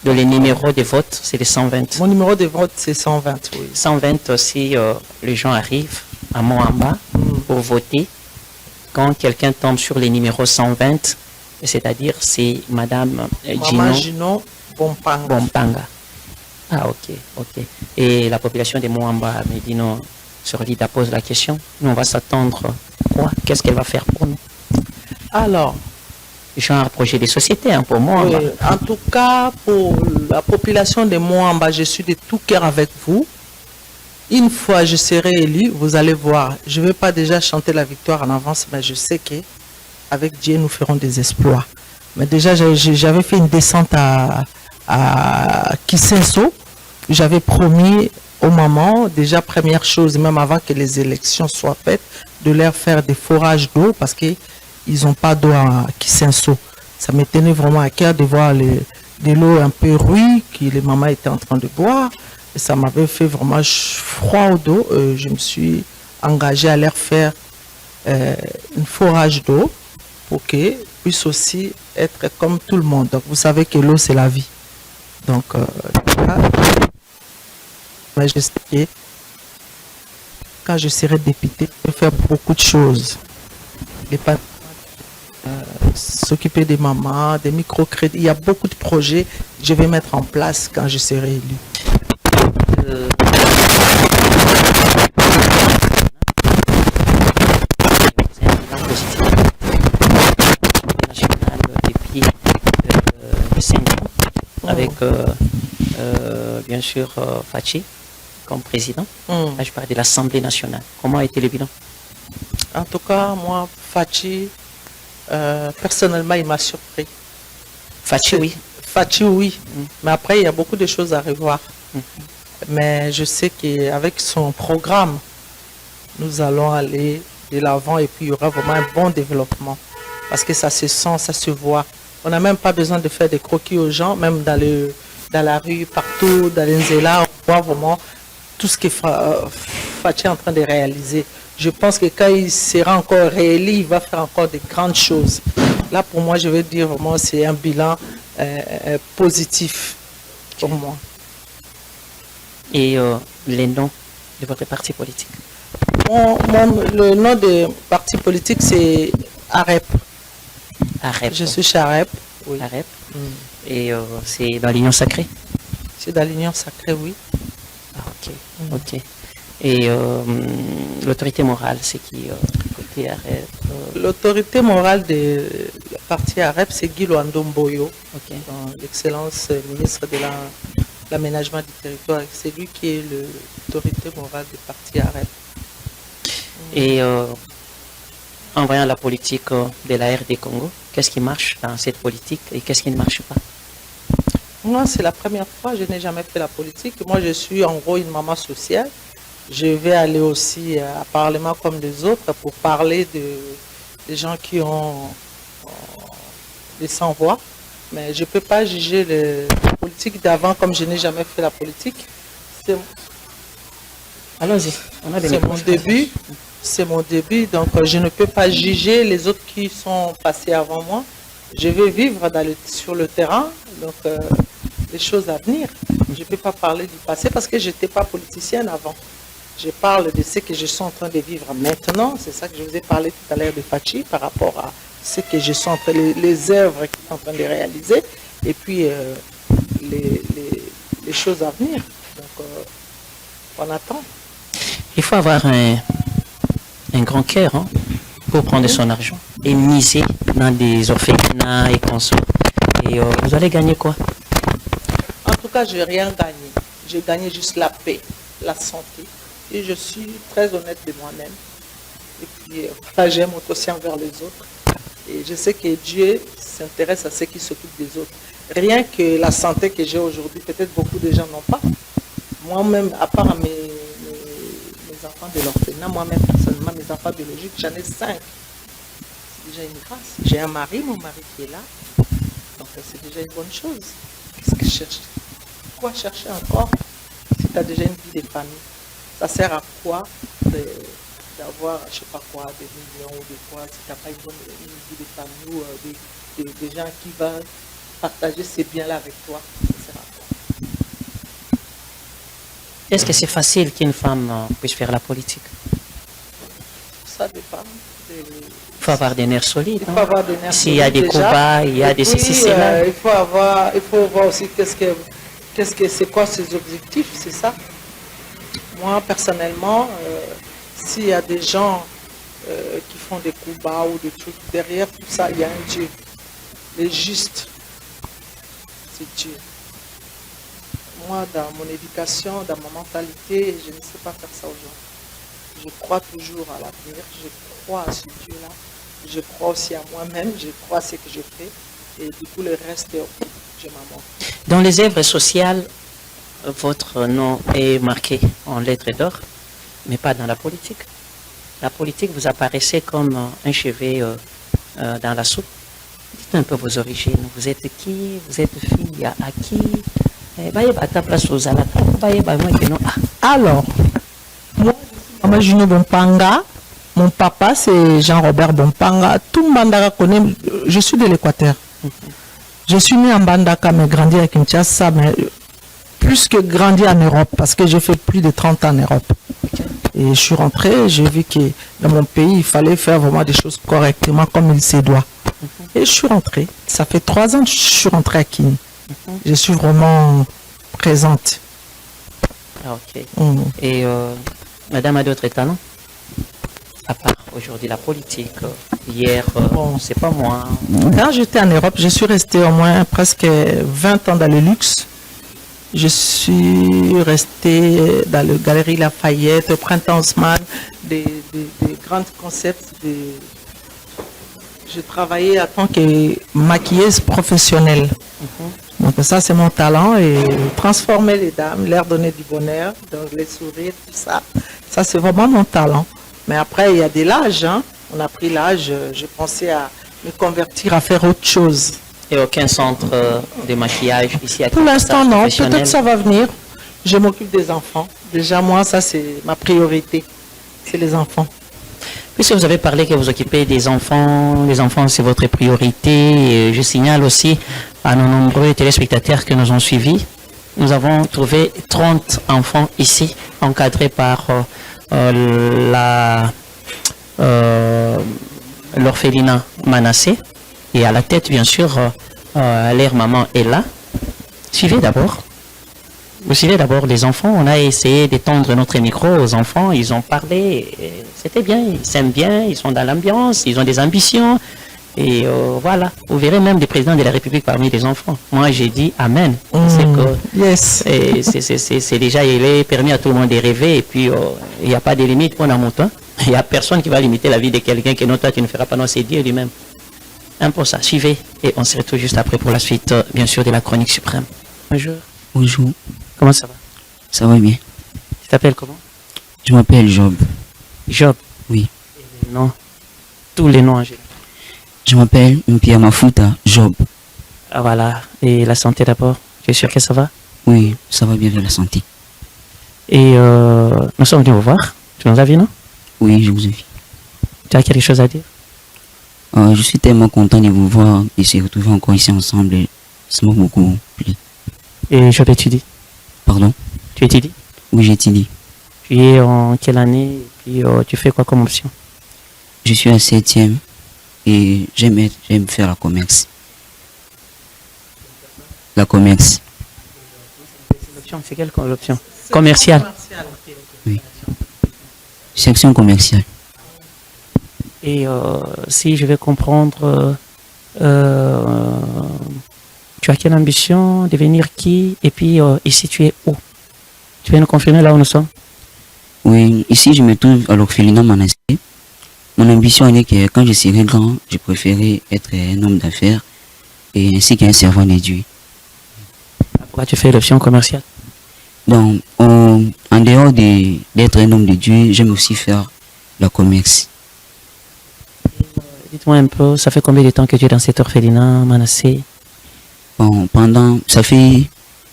Donc les numéros de vote, c'est les 120. Mon numéro de vote, c'est 120, oui. 120 aussi, les gens arrivent à Moamba pour voter. Quand quelqu'un tombe sur les numéros 120, c'est-à-dire c'est Madame Maman Gino Gino Bompanga. Bompanga. Ah, ok. Et la population de Moamba, Medino Sorlida pose la question. Nous, on va s'attendre quoi? Qu'est-ce qu'elle va faire pour nous? Alors, Genre projet de société, hein, pour Moamba. oui, en tout cas, pour la population de Moamba, je suis de tout cœur avec vous. Une fois je serai élu, vous allez voir, je ne vais pas déjà chanter la victoire en avance, mais je sais qu'avec Dieu, nous ferons des exploits. Mais déjà, j'avais fait une descente à Kisenso. J'avais promis aux mamans, déjà première chose, même avant que les élections soient faites, de leur faire des forages d'eau parce qu'ils n'ont pas d'eau à Kisenso. Ça me tenait vraiment à cœur de voir de l'eau un peu rouille que les mamans étaient en train de boire. Et ça m'avait fait vraiment froid au dos. Je me suis engagé à leur faire un forage d'eau pour qu'ils puissent aussi être comme tout le monde. Donc vous savez que l'eau c'est la vie. Donc quand je serai député, je vais faire beaucoup de choses. S'occuper des mamans, des microcrédits. Il y a beaucoup de projets que je vais mettre en place quand je serai élu. Avec bien sûr Fachi comme président. Là, je parle de l'Assemblée nationale. Comment a été le bilan? En tout cas, moi, Fachi, personnellement, il m'a surpris. Fachi, oui. Fachi, oui. Mais après, il y a beaucoup de choses à revoir. Mais je sais qu'avec son programme, nous allons aller de l'avant et puis il y aura vraiment un bon développement. Parce que ça se sent, ça se voit. On n'a même pas besoin de faire des croquis aux gens, même dans la rue, partout, dans les Nzela, on voit vraiment tout ce que Fachi est en train de réaliser. Je pense que quand il sera encore réélu, il va faire encore de grandes choses. Là, pour moi, je veux dire vraiment, c'est un bilan positif pour moi. Et les noms de votre parti politique? Le nom de parti politique, c'est AREP. AREP. Je suis chez AREP. Oui. AREP. Et c'est dans l'Union sacrée? C'est dans l'Union sacrée, oui. Ah, ok. Et l'autorité morale, c'est qui côté AREP? L'autorité morale du parti AREP, c'est Guy Loandomboyo, l'excellence ministre de l'aménagement du territoire. C'est lui qui est l'autorité morale du parti AREP. Et en voyant la politique de la RD Congo, qu'est-ce qui marche dans cette politique et qu'est-ce qui ne marche pas? Moi, c'est la première fois, je n'ai jamais fait la politique. Moi, je suis en gros une maman sociale. Je vais aller aussi à Parlement comme les autres pour parler des gens qui ont des sans-voix. Mais je ne peux pas juger la politique d'avant comme je n'ai jamais fait la politique. Allons-y. C'est mon début, donc je ne peux pas juger les autres qui sont passés avant moi. Je vais vivre sur le terrain, donc les choses à venir. Je ne peux pas parler du passé parce que je n'étais pas politicienne avant. Je parle de ce que je suis en train de vivre maintenant. C'est ça que je vous ai parlé tout à l'heure de Fachi par rapport à ce que je suis en train les œuvres qu'il est en train de réaliser et puis les choses à venir. Donc on attend. Il faut avoir un grand cœur pour prendre son argent et miser dans des orphelinats et consorts. Et vous allez gagner quoi? En tout cas, je n'ai rien gagné. J'ai gagné juste la paix, la santé et je suis très honnête de moi-même. Et puis, j'aime aussi envers les autres. Et je sais que Dieu s'intéresse à ceux qui s'occupent des autres. Rien que la santé que j'ai aujourd'hui, peut-être beaucoup de gens n'ont pas. Moi-même, à part mes enfants de l'orphelinat, moi-même personnellement, mes enfants biologiques, j'en ai 5. C'est déjà une grâce. J'ai un mari, mon mari qui est là. Donc c'est déjà une bonne chose. Qu'est-ce que je cherche? Quoi chercher encore si tu as déjà une vie de famille? Ça sert à quoi d'avoir, je ne sais pas quoi, des millions ou des quoi, si tu n'as pas une vie de famille ou des gens qui vont partager ces biens-là avec toi? Ça sert à quoi? Est-ce que c'est facile qu'une femme puisse faire la politique? Ça dépend. Il faut avoir des nerfs solides. Il faut avoir des nerfs S'il y a des solides déjà. combats, il y a des ceci, cela. Il faut voir aussi c'est quoi ses objectifs, c'est ça. Moi, personnellement, s'il y a des gens qui font des coups bas ou des trucs, derrière tout ça, il y a un Dieu. Le juste, c'est Dieu. Moi, dans mon éducation, dans ma mentalité, je ne sais pas faire ça aujourd'hui. Je crois toujours à l'avenir, je crois à ce Dieu-là. Je crois aussi à moi-même, je crois à ce que je fais. Et du coup, le reste, je m'en moque. Dans les œuvres sociales, votre nom est marqué en lettres d'or, mais pas dans la politique. La politique, vous apparaissez comme un chevet dans la soupe. Dites un peu vos origines. Vous êtes qui? Vous êtes fille à qui? À ta place aux Alors, moi, Maman Juno Bompanga, mon papa c'est Jean-Robert Bompanga. Tout Mbandaka connaît, je suis de l'Équateur. Je suis né en Mbandaka, mais grandi à Kinshasa, mais plus que grandi en Europe, parce que j'ai fait plus de 30 ans en Europe. Et je suis rentré, j'ai vu que dans mon pays, il fallait faire vraiment des choses correctement, comme il se doit. Et je suis rentré. Ça fait 3 ans que je suis rentré à Kini. Je suis vraiment présente. Ah, ok. Et madame a d'autres talents? À part aujourd'hui la politique, hier, c'est pas moi. Quand j'étais en Europe, je suis resté au moins presque 20 ans dans le luxe. Je suis resté dans la Galerie Lafayette, au Printemps Haussmann, des grands concepts. Je travaillais en tant que maquilleuse professionnelle. Donc ça, c'est mon talent. Et transformer les dames, leur donner du bonheur, donc les sourires, tout ça. Ça, c'est vraiment mon talent. Mais après, il y a de l'âge. Hein. On a pris l'âge. Je pensais à me convertir, à faire autre chose. Et aucun centre de maquillage ici à Pour l'instant, non. Peut-être professionnel? ça va venir. Je m'occupe des enfants. Déjà, moi, ça, c'est ma priorité. C'est les enfants. Puisque vous avez parlé que vous occupez des enfants, les enfants c'est votre priorité, et je signale aussi à nos nombreux téléspectateurs que nous ont suivis, nous avons trouvé 30 enfants ici, encadrés par l'orphelinat Manassé, et à la tête bien sûr, leur maman est là. Suivez d'abord. Vous suivez d'abord les enfants, on a essayé d'étendre notre micro aux enfants, ils ont parlé, c'était bien, ils s'aiment bien, ils sont dans l'ambiance, ils ont des ambitions, et voilà, vous verrez même des présidents de la République parmi les enfants. Moi j'ai dit Amen, Yes. c'est déjà, il est permis à tout le monde de rêver, et puis il n'y a pas de limite pour un temps, il n'y a personne qui va limiter la vie de quelqu'un que toi tu ne feras pas, non c'est Dieu lui-même. Un pour ça, suivez, et on se retrouve juste après pour la suite, bien sûr, de la chronique suprême. Bonjour. Bonjour, Comment ça va? ça va bien. Tu t'appelles comment? Je m'appelle Job. Job. Oui. Non. Tous les noms en général. Je m'appelle Mpia Mafuta Job. Ah voilà. Et la santé d'abord. Tu es sûr que ça va? Oui, ça va bien de la santé. Et nous sommes venus vous voir. Tu nous as vu, non? Oui, je vous invite. Tu as quelque chose à dire? Je suis tellement content de vous voir et se retrouver encore ici ensemble. Et ça m'a beaucoup plu. Et Job étudie. Pardon? Tu étudies? Oui, j'étudie. Tu es en quelle année? Et puis tu fais quoi comme option? Je suis à 7e et j'aime faire la commerce. La commerce. L'option, c'est quelle option? Commerciale. Oui. Section commerciale. Et si je vais comprendre, tu as quelle ambition? Devenir qui? Et puis ici tu es où? Tu viens nous confirmer là où nous sommes? Oui, ici je me trouve à l'orphelinat Manassé. Mon ambition est que quand je serai grand, je préférerais être un homme d'affaires et ainsi qu'un servant de Dieu. Pourquoi tu fais l'option commerciale? Donc, en dehors d'être un homme de Dieu, j'aime aussi faire le commerce. Dites-moi un peu, ça fait combien de temps que tu es dans cet orphelinat, Manassé? Bon, ça fait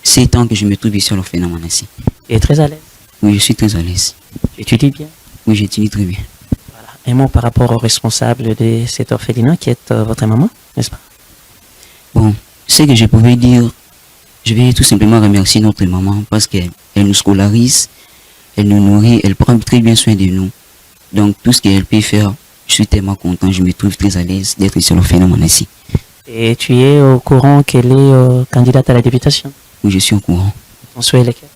7 ans que je me trouve ici à l'orphelinat Manassé. Tu es très à l'aise? Oui, je suis très à l'aise. Tu étudies bien? Oui, j'étudie très bien. Voilà. Un mot par rapport au responsable de cet orphelinat qui est votre maman, n'est-ce pas? Bon, ce que je pouvais dire, je vais tout simplement remercier notre maman parce qu'elle nous scolarise, elle nous nourrit, elle prend très bien soin de nous. Donc, tout ce qu'elle peut faire, je suis tellement content, je me trouve très à l'aise d'être ici à l'orphelinat Manassé. Et tu es au courant qu'elle est candidate à la députation? Oui, je suis au courant. Ton souhait est lequel?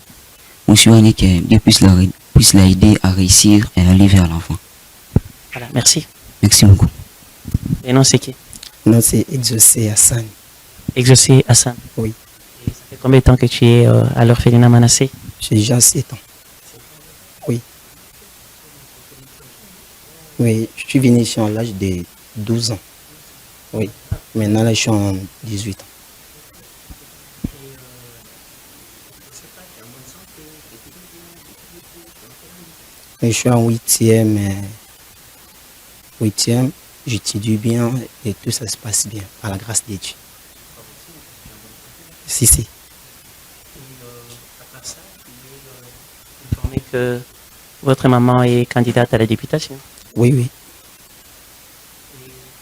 Mon souhait est que Dieu puisse l'aider à réussir et aller vers l'enfant. Voilà, merci. Merci beaucoup. Et non, c'est qui? Non, c'est Exaucé Hassan. Exaucé Hassan. Oui. Et ça fait combien de temps que tu es à l'orphelinat Manassé? J'ai déjà 7 ans. Oui. Oui, je suis venu ici à l'âge de 12 ans. Oui. Maintenant, là, je suis en 18 ans. Et je suis en 8e. 8e, j'étudie bien et tout ça se passe bien, par la grâce de Dieu. Si, si. Informé que votre maman est candidate à la députation. Oui, oui.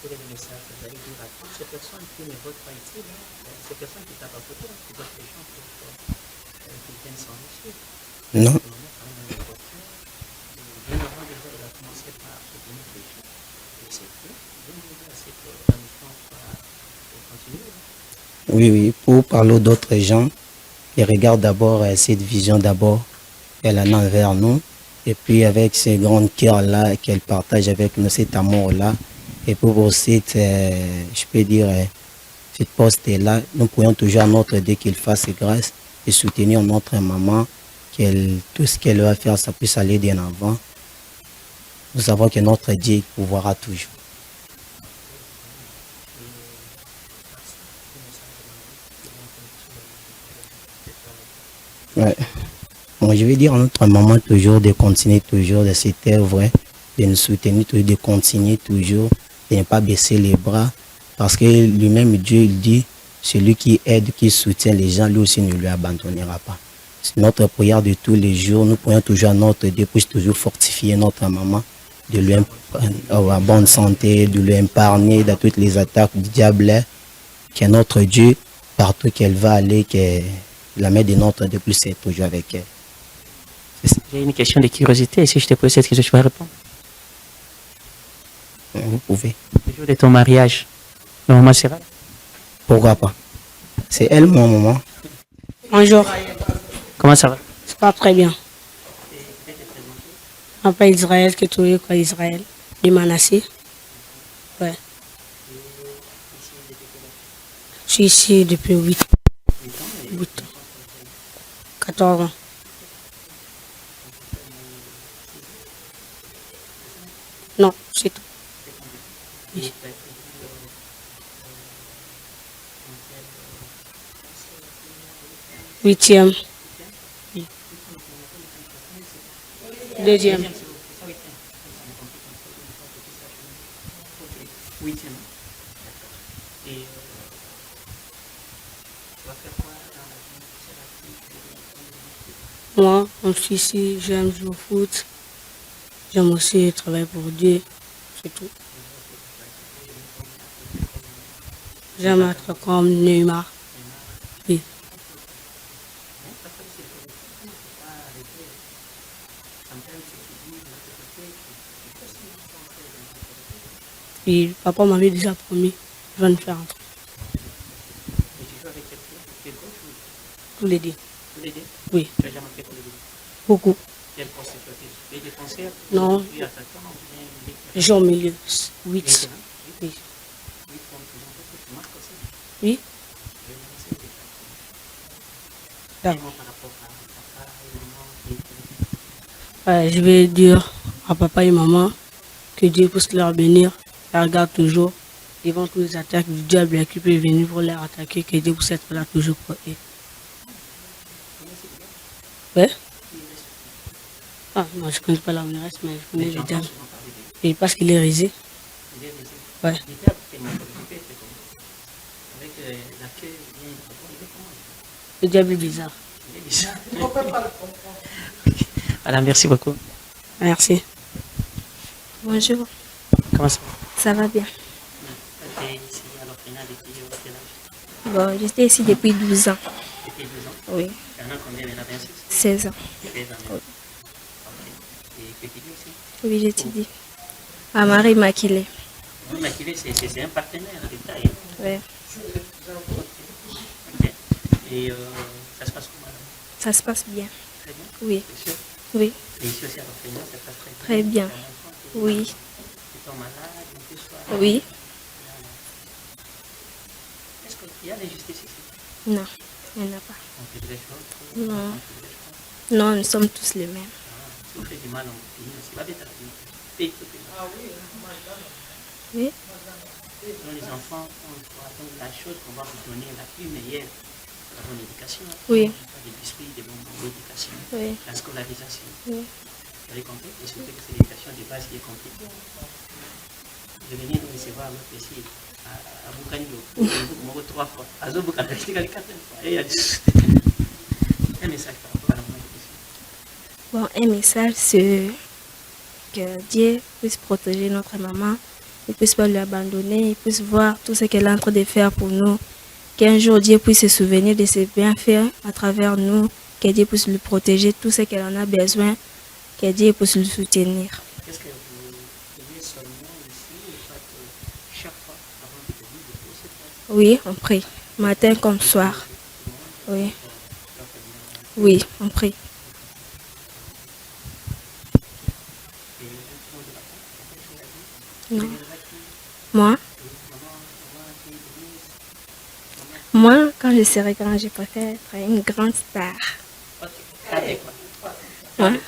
Quel est le message que vous allez dire à toutes ces personnes qui ne votent pas ici, ces personnes qui tapent à côté, qui votent les gens pour qu'ils viennent s'enrichir? Non. Bien avant déjà, il a commencé par soutenir les gens. Et c'est bien. Bien à cette mission pour continuer. Oui, oui. Pour parler d'autres gens, ils regardent d'abord cette vision d'abord qu'elle en a envers nous. Et puis avec ces grands cœurs-là qu'elle partage avec nous, cet amour-là. Et pour cette, je peux dire, cette poste-là, nous pourrions toujours à notre Dieu qu'il fasse grâce et soutenir notre maman, tout ce qu'elle va faire, ça puisse aller bien avant. Nous savons que notre Dieu pourvoira toujours. Ouais. Bon, je vais dire à notre maman toujours de continuer toujours de cette œuvre, de nous soutenir, toujours, de continuer toujours, de ne pas baisser les bras. Parce que lui-même, Dieu, il dit, celui qui aide, qui soutient les gens, lui aussi ne lui abandonnera pas. C'est notre prière de tous les jours. Nous prions toujours à notre Dieu pour toujours fortifier notre maman, de lui avoir bonne santé, de lui épargner de toutes les attaques du diable. Que notre Dieu, partout qu'elle va aller, que la main de notre Dieu puisse être toujours avec elle. J'ai une question de curiosité. Et si je te pose cette question, tu vas répondre? Vous pouvez. Le jour de ton mariage, le maman sera là? Pourquoi pas? C'est elle, mon maman. Bonjour, Comment ça va? c'est pas très bien. Je m'appelle Israël, qui est trouvé quoi Israël, de Manassé. Ouais. Je suis ici depuis 8 ans. 14 ans. Non, c'est tout. Oui. Huitième. Oui. Deuxième. Huitième. Et Moi, comme je suis ici, j'aime jouer au foot. J'aime aussi travailler pour Dieu. C'est tout. J'aime être comme Neymar. Oui. Puis papa m'avait déjà promis, je vais nous faire entrer. Tous les deux. tous les deux? Oui, Tu as déjà marqué tous les deux? beaucoup. Quel poste tu as été? Défenseur? Non. Puis attaquant ou bien milieu? Je joue au milieu. 8. Maintenant, Oui. tu marques aussi. Oui. D'accord. Par rapport à papa et maman et Je vais dire à papa et maman que Dieu puisse leur bénir, les regarde toujours devant toutes les attaques du diable qui peut venir pour les attaquer, que Dieu puisse être là toujours pour eux. Ouais? Ah, moi je ne connais pas la mairesse, mais je connais le diable. Et parce qu'il est risé. Ouais. Le diable est bizarre. Voilà, merci beaucoup. Merci. Bonjour, Comment ça va? ça va bien. Tu es ici à l'orphelinat depuis quel âge? Bon, j'étais ici depuis 12 ans. Depuis 12 ans. Oui, Tu en as combien maintenant? 26? 16 ans. 16 ans. Oui. Ok. Et tu étudies ici? Oui, j'étudie. À Marie Maquilé. Oui, mais c'est un partenaire de taille. Oui. Ok. Et ça se passe comment alors? Ça se passe bien. Très bien. Oui, C'est sûr. oui, Et ici aussi à l'orphelinat, ça se passe très bien. Tu as un enfant qui Oui, est malade, ou que ce soit. oui. Est-ce qu'il y a l'injustice ici? Non, il n'y en a pas. On fait des choses. Non. On fait des choses. Non, nous sommes tous les mêmes. Si on fait du mal, on finit aussi. Va vite à la vie. Fais tout le mal. Oui, Nous, les enfants, on doit attendre la chose qu'on va vous donner la plus meilleure. La bonne éducation. oui, Des biscuits, des bonbons, l'éducation. oui, La scolarisation. oui. Vous avez compris? Et surtout que c'est l'éducation de base qui est compris. Je venais nous recevoir l'autre ici, à Bukanyo, pour 3 fois. À Zobuka, je suis allé 4 fois. Et il y a un message par rapport à la bonne éducation. Bon, un message, c'est que Dieu puisse protéger notre maman. Il ne puisse pas lui abandonner. Il puisse voir tout ce qu'elle est en train de faire pour nous. Qu'un jour, Dieu puisse se souvenir de ses bienfaits à travers nous. Que Dieu puisse lui protéger tout ce qu'elle en a besoin. Que Dieu puisse le soutenir. Est-ce que vous priez seulement ici ou soit chaque fois avant de venir de poser cette place? Oui, on prie. Matin comme soir. Oui. Oui, on prie. Non. Moi, quand je serai grande, je préfère être une grande star. Avec quoi? Ouais.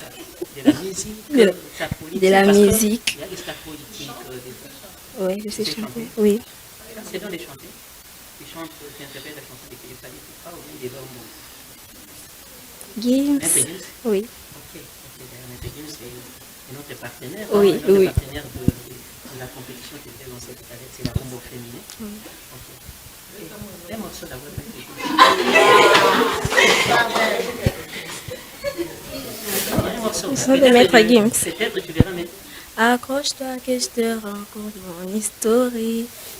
De la musique, De la- star politique, de la parce que musique. Il y a des stars politiques, Oui, je sais Tu sais chanter. chanter? Oui. c'est dans les chanter. Tu chantes, tu interprètes la chanson de Philippe Fallu, ou bien des hormones. Gims. Intelligence? Oui. Ok, d'ailleurs, Intelligence, c'est notre partenaire. Oui, Notre oui. partenaire de la compétition qui était lancée tout à l'heure, c'est la combo féminin. Oui. Ok. Un morceau d'avoir un morceau. Le son de Maître Gims. Peut-être tu verras, mais Accroche-toi que je te raconte mon histoire.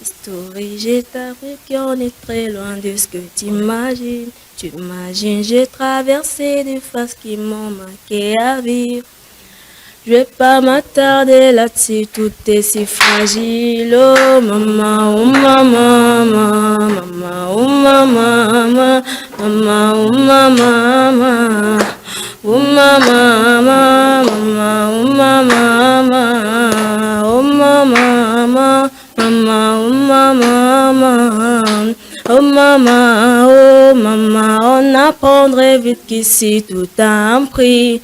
Histoire, j'ai appris qu'on est très loin de ce que tu imagines. Tu imagines, j'ai traversé des phases qui m'ont marqué à vivre. Je vais pas m'attarder là-dessus, tout est si fragile. Oh maman, oh maman, maman, oh maman, maman, oh maman, oh maman, maman, oh maman, oh maman, maman, oh maman, oh maman, oh maman, on apprendrait vite qu'ici tout a un prix.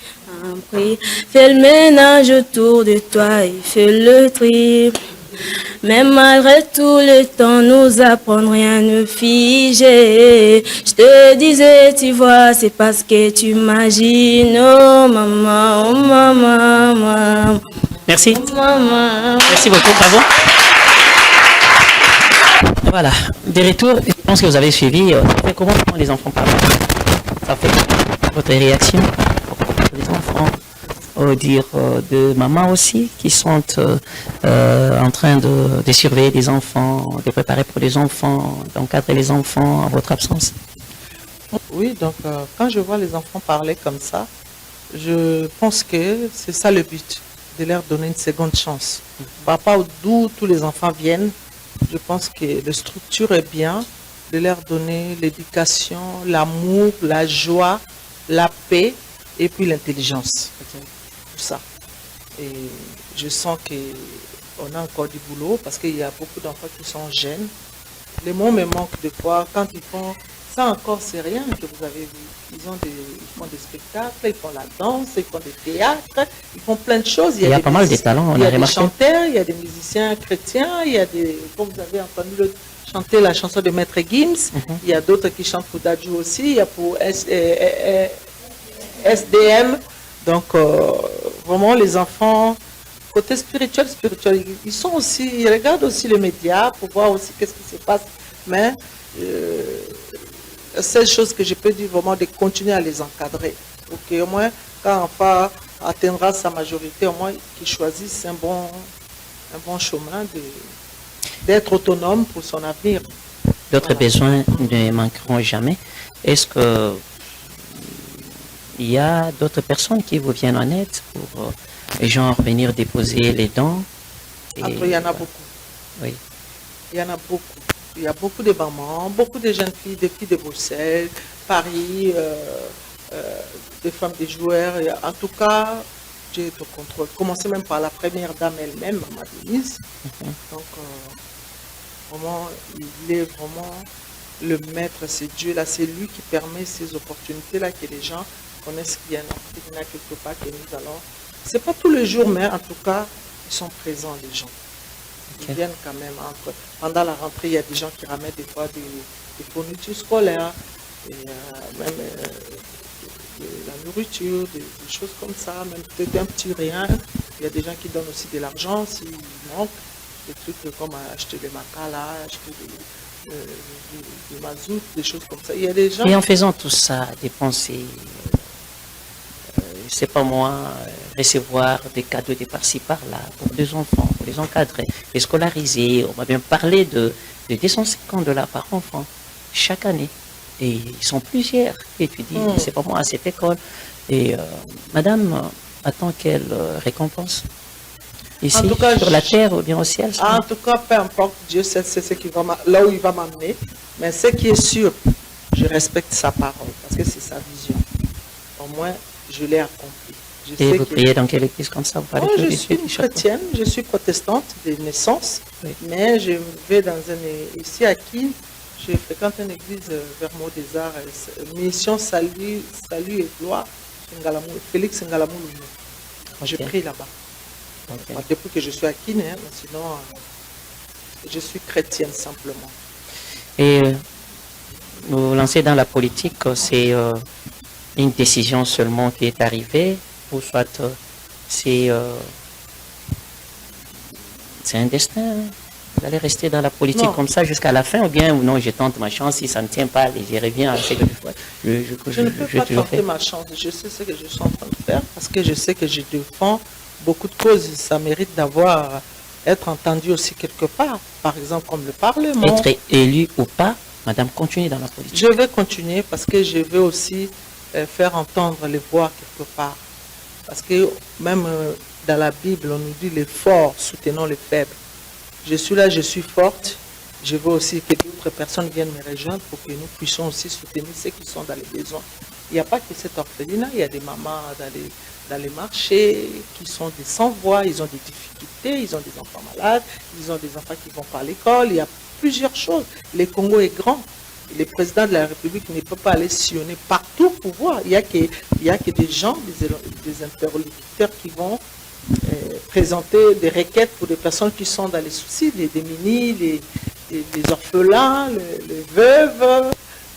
Fais le ménage autour de toi et fais le tri. Mais malgré tout le temps, nous apprendre rien ne figé. Je te disais, tu vois, c'est parce que tu imagines. Oh maman, oh maman, maman. merci. Oh maman. Merci beaucoup, bravo. Voilà, de retour, je pense que vous avez suivi. Ça fait comment les enfants parlent? Ça fait votre réaction? Les enfants, dire de maman aussi, qui sont en train de surveiller des enfants, de préparer pour les enfants, d'encadrer les enfants en votre absence. Oui, donc quand je vois les enfants parler comme ça, je pense que c'est ça le but, de leur donner une seconde chance. Par rapport d'où tous les enfants viennent, je pense que la structure est bien, de leur donner l'éducation, l'amour, la joie, la paix et puis l'intelligence. Tout ça. Et je sens qu'on a encore du boulot parce qu'il y a beaucoup d'enfants qui sont jeunes. Les mots me manquent de fois quand ils font Ça encore, c'est rien que vous avez vu. Ils font des spectacles, ils font la danse, ils font des théâtres, ils font plein de choses. Il y a pas mal de talents, on il y a a des remarqué. chanteurs, il y a des musiciens chrétiens, il y a des, comme vous avez entendu chanter la chanson de Maître Gims, il y a d'autres qui chantent pour Dadju aussi, il y a pour SDM. Donc, vraiment, les enfants, côté spirituel, ils sont aussi, ils regardent aussi les médias pour voir aussi qu'est-ce qui se passe. Mais la seule chose que je peux dire vraiment, de continuer à les encadrer. Pour qu'au moins, quand l'enfant atteindra sa majorité, au moins qu'il choisisse un bon chemin d'être autonome pour son avenir. D'autres besoins ne manqueront jamais. Est-ce que il y a d'autres personnes qui vous viennent en aide pour genre venir déposer les dons? Après, il y en a beaucoup. Oui. Il y en a beaucoup. Il y a beaucoup de mamans, beaucoup de jeunes filles, des filles de Bruxelles, Paris, des femmes, des joueurs. En tout cas, j'ai été au contrôle. Commencez même par la première dame elle-même, Maman Denise. Donc, vraiment, il est vraiment le maître, c'est Dieu là, c'est lui qui permet ces opportunités-là, que les gens connaissent qu'il y en a quelque part, que nous allons. C'est pas tous les jours, mais en tout cas, ils sont présents, les gens. Ils viennent quand même pendant la rentrée, il y a des gens qui ramènent des fois des fournitures scolaires, et, même de la nourriture, des choses comme ça, même peut-être un petit rien. Il y a des gens qui donnent aussi de l'argent s'il manque, des trucs comme acheter des macala, acheter du mazout, des choses comme ça. Il y a des gens. Et en faisant tout ça, dépenser, je sais pas moi, recevoir des cadeaux de par-ci par-là pour des enfants, pour les encadrer, les scolariser. On va bien parler de 250 $ par enfant chaque année. Et ils sont plusieurs qui étudient, c'est pas moi, à cette école. Et madame attend quelle récompense? Ici, en tout cas, sur la terre ou bien au ciel? En tout cas, peu importe, Dieu sait ce qui va là où il va m'amener. Mais ce qui est sûr, je respecte sa parole parce que c'est sa vision. Au moins, je l'ai accompli. Et vous priez dans quelle église comme ça? Vous parlez je suis chrétienne, je suis protestante de naissance, mais je vais dans ici à Kin, je fréquente une église vers Mot des Arts, mission Salut et Gloire, Félix Ngalamou. Je prie là-bas. Depuis que je suis à Kin, mais sinon, je suis chrétienne simplement. Et vous lancer dans la politique, c'est une décision seulement qui est arrivée, ou soit c'est un destin? Vous allez rester dans la politique comme ça jusqu'à la fin, ou bien non, je tente ma chance, si ça ne tient pas, je reviens à ce que je ne peux pas tenter ma chance, je sais ce que je suis en train de faire, parce que je sais que je défends beaucoup de causes, ça mérite être entendu aussi quelque part, par exemple comme le Parlement. Être élu ou pas, madame, continuez dans la politique. Je vais continuer parce que je veux aussi faire entendre les voix quelque part. Parce que même dans la Bible, on nous dit les forts soutenant les faibles. Je suis là, je suis forte. Je veux aussi que d'autres personnes viennent me rejoindre pour que nous puissions aussi soutenir ceux qui sont dans les besoins. Il n'y a pas que cet orphelinat, il y a des mamans dans les marchés qui sont des sans-voix, ils ont des difficultés, ils ont des enfants malades, ils ont des enfants qui ne vont pas à l'école, il y a plusieurs choses. Le Congo est grand. Le président de la République ne peut pas aller sillonner partout pour voir. Il y a que des gens, des interlocuteurs qui vont présenter des requêtes pour des personnes qui sont dans les soucis, les démunis, les orphelins, les veuves,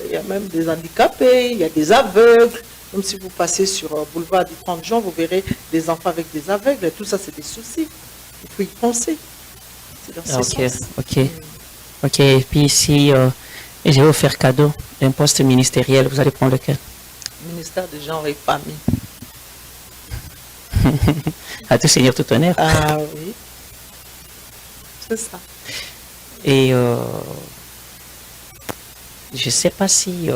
il y a même des handicapés, il y a des aveugles. Même si vous passez sur boulevard du 30 juin, vous verrez des enfants avec des aveugles. Tout ça, c'est des soucis. Il faut y penser. C'est dans ce sens. Ok. Et puis si je vais vous faire cadeau d'un poste ministériel, vous allez prendre lequel? Ministère des Genres et Familles. À tout seigneur, tout honneur. Ah oui. C'est ça. Et je ne sais pas si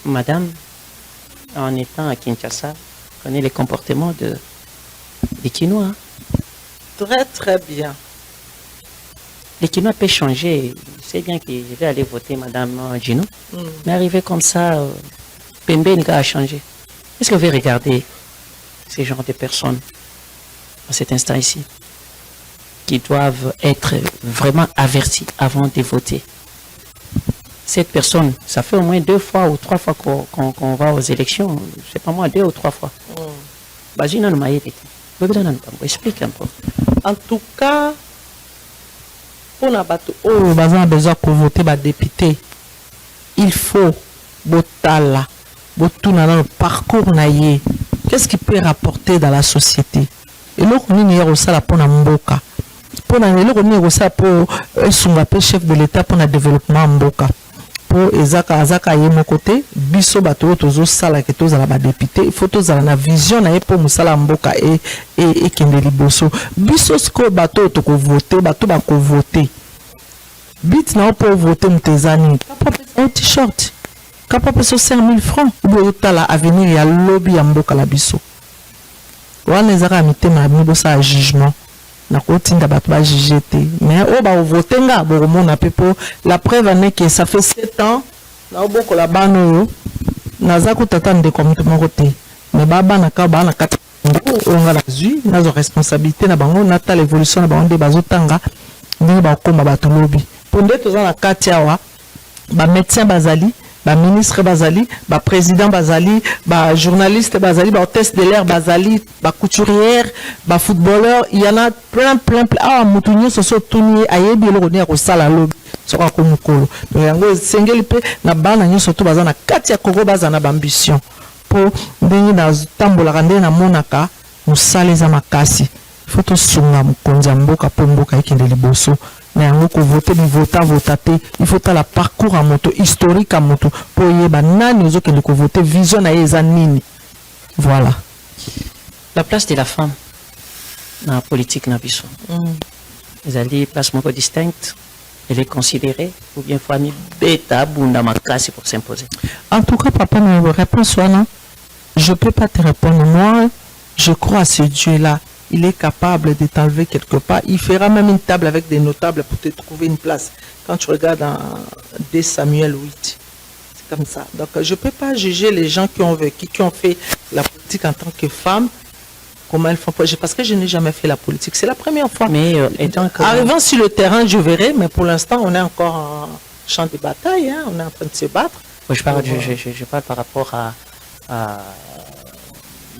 madame, en étant à Kinshasa, connaît les comportements des Kinois. Hein? Très, très bien. Les Kinois peuvent changer. C'est bien que je vais aller voter madame Gino. Mais arrivé comme ça, Pembe a changé. Est-ce que vous pouvez regarder ces genres de personnes à cet instant ici qui doivent être vraiment avertis avant de voter? cette personne, ça fait au moins 2 fois ou 3 fois qu'on va aux élections, je sais pas moi, 2 ou 3 fois. Explique un peu. En tout cas, pour la bateau, oh, besoin de voter ba député, il faut botala, botuna dans le parcours naïe. Qu'est-ce qu'il peut rapporter dans la société? Et là, on y a ça pour la mboka. Pour la on y ça pour son chef de l'État pour le développement mboka. Pour Ezaka yé mon côté, biso bateau tozo sala que toza la député, il faut toza la vision na pour musala mboka et kendeli boso. Biso sko bateau to ko voter, bateau ba ko voter. Bit na pour voter mtezani. Un t-shirt. Capable so 5000 francs. Ou tala avenir ya lobby ya mboka la biso. Wana ezaka mitema mibosa jugement. Na kotinda bato ba juger mais o ba voter nga bo mona pepo la preuve en est que ça fait 7 ans na oboko la bano naza ko tata de comité mon côté mais baba na ka ba na kati on la zui na responsabilité na bango na ta l'évolution na bango de bazotanga ni ba koma bato lobby ponde toza na kati awa ba médecin bazali ba ministre bazali, ba président bazali, ba journaliste bazali, ba hôtesse de l'air bazali, ba couturière, ba footballeur, il y en a plein. Ah, mutunyo soso tuni ayebi eloko ni ko sala lobby. Soko ko mukolo. Donc yango sengeli pe na bana nyoso to bazana kati ya koko bazana ba ambition. Po ndenge na tambola kande na monaka musale za makasi. Il faut to sunga mukonzi mboka po mboka ikende liboso. Mais on peut voter, il faut la parcours à moto, historique à moto, pour y avoir voter, vision à nini. Voilà. La place de la femme dans la politique na biso. Vous allez place moko distincte, elle est considérée ou bien famille bêta bunda makasi pour s'imposer. En tout cas, papa, me répond soit non. Je peux pas te répondre. Moi, je crois à ce Dieu-là. Il est capable de t'enlever quelque part. Il fera même une table avec des notables pour te trouver une place. Quand tu regardes dans 2 Samuel 8, c'est comme ça. Donc, je ne peux pas juger les gens qui ont vécu, qui ont fait la politique en tant que femme, comment elles font. Parce que je n'ai jamais fait la politique. C'est la première fois. Mais arrivant sur le terrain, je verrai. Mais pour l'instant, on est encore en champ de bataille. Hein, on est en train de se battre. Je parle par rapport à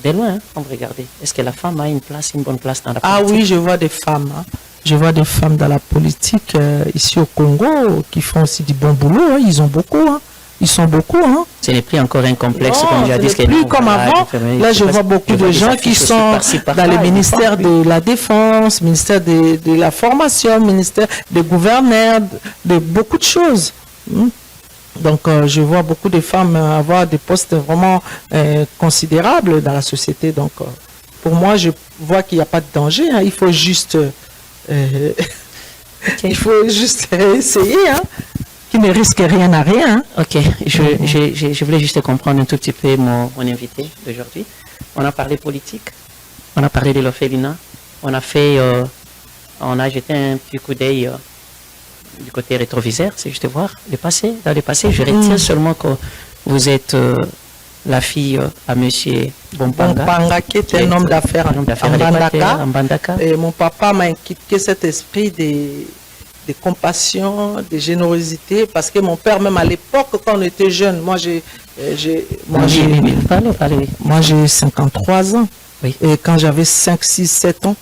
de loin, on va regarder. Est-ce que la femme a une bonne place dans la politique? Ah oui, je vois des femmes. Hein. Je vois des femmes dans la politique ici au Congo qui font aussi du bon boulot. Hein. Ils ont beaucoup. Hein. Ils sont beaucoup. Hein. Ce n'est plus encore un complexe comme j'ai dit. Ce n'est plus comme avant. Là, je vois beaucoup de gens qui sont dans les ministères de la Défense, ministère de la Formation, ministère des gouverneurs, de beaucoup de choses. Donc, je vois beaucoup de femmes avoir des postes vraiment considérables dans la société. Donc, pour moi, je vois qu'il n'y a pas de danger. Hein. Il faut juste, il faut juste essayer, hein, qui ne risque rien à rien. Hein. Ok, je voulais juste comprendre un tout petit peu mon invité d'aujourd'hui. On a parlé politique, on a parlé de l'orphelinat, on a jeté un petit coup d'œil du côté rétroviseur, c'est juste voir le passé. Dans le passé, je retiens seulement que vous êtes la fille à monsieur Bompanga. Bompanga, qui est un homme d'affaires en Mbandaka. Et mon papa m'a inculqué cet esprit de compassion, de générosité, parce que mon père, même à l'époque, quand on était jeune, moi j'ai 53 ans. Oui. Et quand j'avais 5, 6, 7 ans,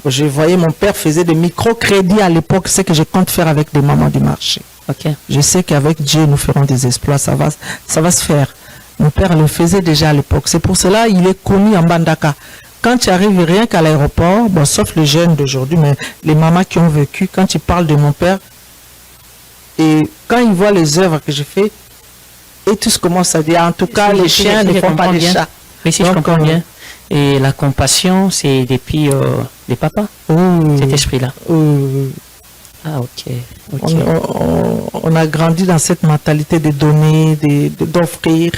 je voyais mon père faisait des microcrédits à l'époque, c'est que je compte faire avec des mamans du marché. Okay. Je sais qu'avec Dieu, nous ferons des exploits, ça va se faire. Mon père le faisait déjà à l'époque. C'est pour cela qu'il est connu en Mbandaka. Quand tu arrives rien qu'à l'aéroport, bon, sauf les jeunes d'aujourd'hui, mais les mamans qui ont vécu, quand tu parles de mon père, et quand ils voient les œuvres que je fais, et tous commencent à dire, en tout cas, les chiens ne font pas des chats. Oui, si je comprends bien. Et la compassion, c'est depuis les papas, cet esprit-là. Ah, ok. On a grandi dans cette mentalité de donner, d'offrir,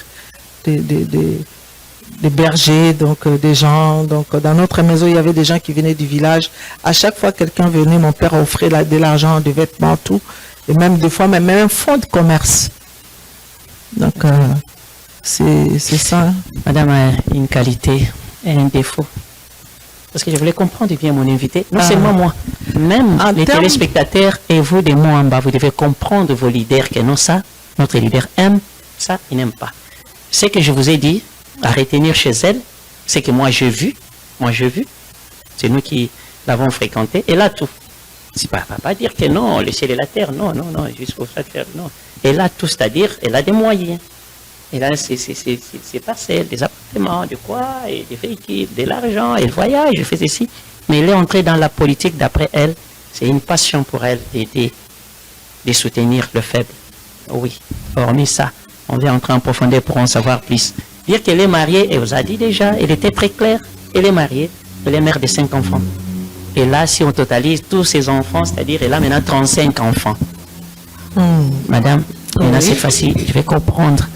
des bergers, donc des gens. Donc dans notre maison, il y avait des gens qui venaient du village. À chaque fois que quelqu'un venait, mon père offrait de l'argent, des vêtements, tout. Et même des fois, même un fonds de commerce. Donc c'est ça. Madame a une qualité et un défaut. Parce que je voulais comprendre bien mon invité. Non seulement moi, même les téléspectateurs et vous, des mots en bas, vous devez comprendre vos leaders que non ça. notre leader aime, ça, il n'aime pas. Ce que je vous ai dit, à retenir chez elle, c'est que moi j'ai vu, c'est nous qui l'avons fréquenté, elle a tout. C'est pas dire que non, le ciel et la terre, non, juste pour ça faire, non. Elle a tout, c'est-à-dire, elle a des moyens. Elle a ses parcelles, des appartements, de quoi, et des véhicules, de l'argent, elle voyage, elle fait ceci. Mais elle est entrée dans la politique, d'après elle, c'est une passion pour elle d'aider, de soutenir le faible. Oui, hormis ça, on vient entrer en profondeur pour en savoir plus. Dire qu'elle est mariée, elle vous a dit déjà, elle était très claire, elle est mariée, elle est mère de 5 enfants. Et là, si on totalise tous ses enfants, c'est-à-dire elle a maintenant 35 enfants. Madame, maintenant c'est facile, je vais comprendre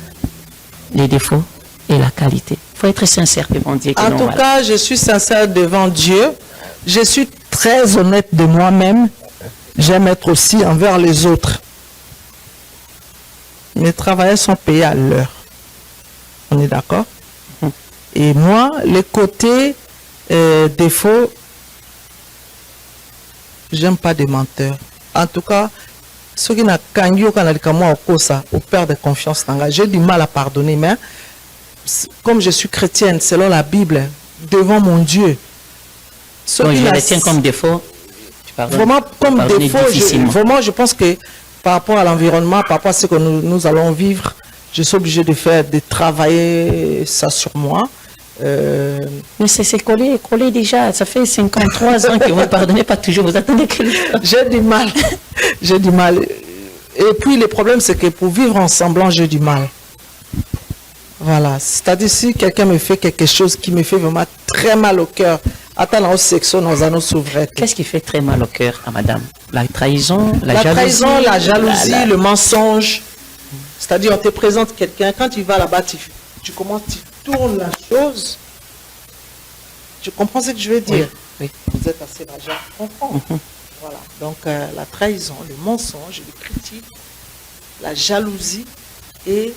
les défauts et la qualité. Il faut être sincère devant Dieu. En tout cas, je suis sincère devant Dieu. Je suis très honnête de moi-même. J'aime être aussi envers les autres. Mes travailleurs sont payés à l'heure. On est d'accord? Et moi, les côtés défauts, j'aime pas des menteurs. En tout cas, ceux qui n'ont qu'un au père de confiance, j'ai du mal à pardonner, mais comme je suis chrétienne, selon la Bible, devant mon Dieu, donc je retiens comme défaut. Vraiment, comme défaut, vraiment, je pense que par rapport à l'environnement, par rapport à ce que nous allons vivre, je suis obligé de travailler ça sur moi. Mais c'est collé déjà. Ça fait 53 ans que vous ne pardonnez pas toujours. Vous attendez que... J'ai du mal. J'ai du mal. Et puis, le problème, c'est que pour vivre ensemble, j'ai du mal. Voilà. C'est-à-dire, si quelqu'un me fait quelque chose qui me fait vraiment très mal au cœur, attends, section, nous allons s'ouvrir. Qu'est-ce qui fait très mal au cœur à madame? La trahison, la jalousie, le mensonge. C'est-à-dire, on te présente quelqu'un, quand tu vas là-bas, tu commences, tu tournes la chose. Tu comprends ce que je veux dire? Oui. Vous êtes assez majeur pour comprendre. Voilà. Donc, la trahison, le mensonge, le critique, la jalousie et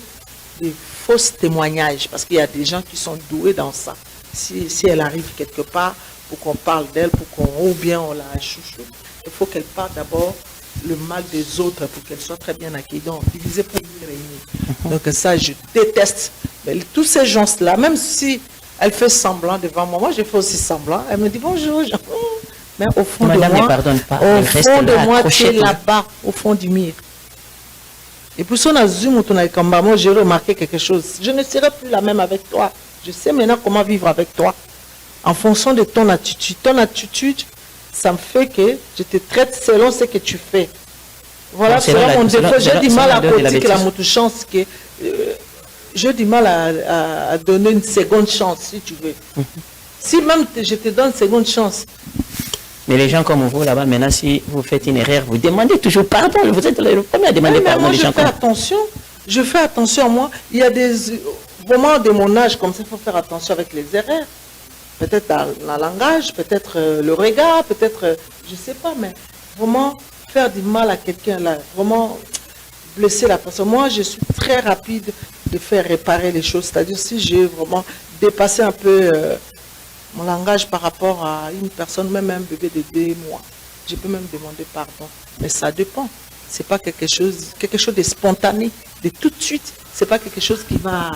les faux témoignages. Parce qu'il y a des gens qui sont doués dans ça. Si elle arrive quelque part, pour qu'on parle d'elle, ou bien on la chouchoute, il faut qu'elle parle d'abord le mal des autres pour qu'elle soit très bien accueillie. Donc, diviser pour mieux réunir. Donc, ça, je déteste. Mais tous ces gens-là, même si elle fait semblant devant moi, moi, je fais aussi semblant. Elle me dit bonjour. Mais au fond de moi, pardonne pas. Au fond de moi, tu es là-bas, au fond du mur. Et pour ça, moi, j'ai remarqué quelque chose. Je ne serai plus la même avec toi. Je sais maintenant comment vivre avec toi. En fonction de ton attitude. Ton attitude, ça me fait que je te traite selon ce que tu fais. Voilà, selon mon défaut. J'ai du mal à politique la chance que j'ai du mal à donner une seconde chance, si tu veux. Si même je te donne une seconde chance. Mais les gens comme vous, là-bas, maintenant, si vous faites une erreur, vous demandez toujours pardon. Vous êtes le premier à demander pardon. Moi, je fais attention à moi. Il y a des moments de mon âge, comme ça, il faut faire attention avec les erreurs. Peut-être dans le langage, peut-être le regard, peut-être, je ne sais pas, mais vraiment faire du mal à quelqu'un, là, vraiment blesser la personne. Moi, je suis très rapide de faire réparer les choses. C'est-à-dire, si j'ai vraiment dépassé un peu mon langage par rapport à une personne, même un bébé de 2 mois, je peux même demander pardon. Mais ça dépend. C'est pas quelque chose de spontané, de tout de suite. C'est pas quelque chose qui va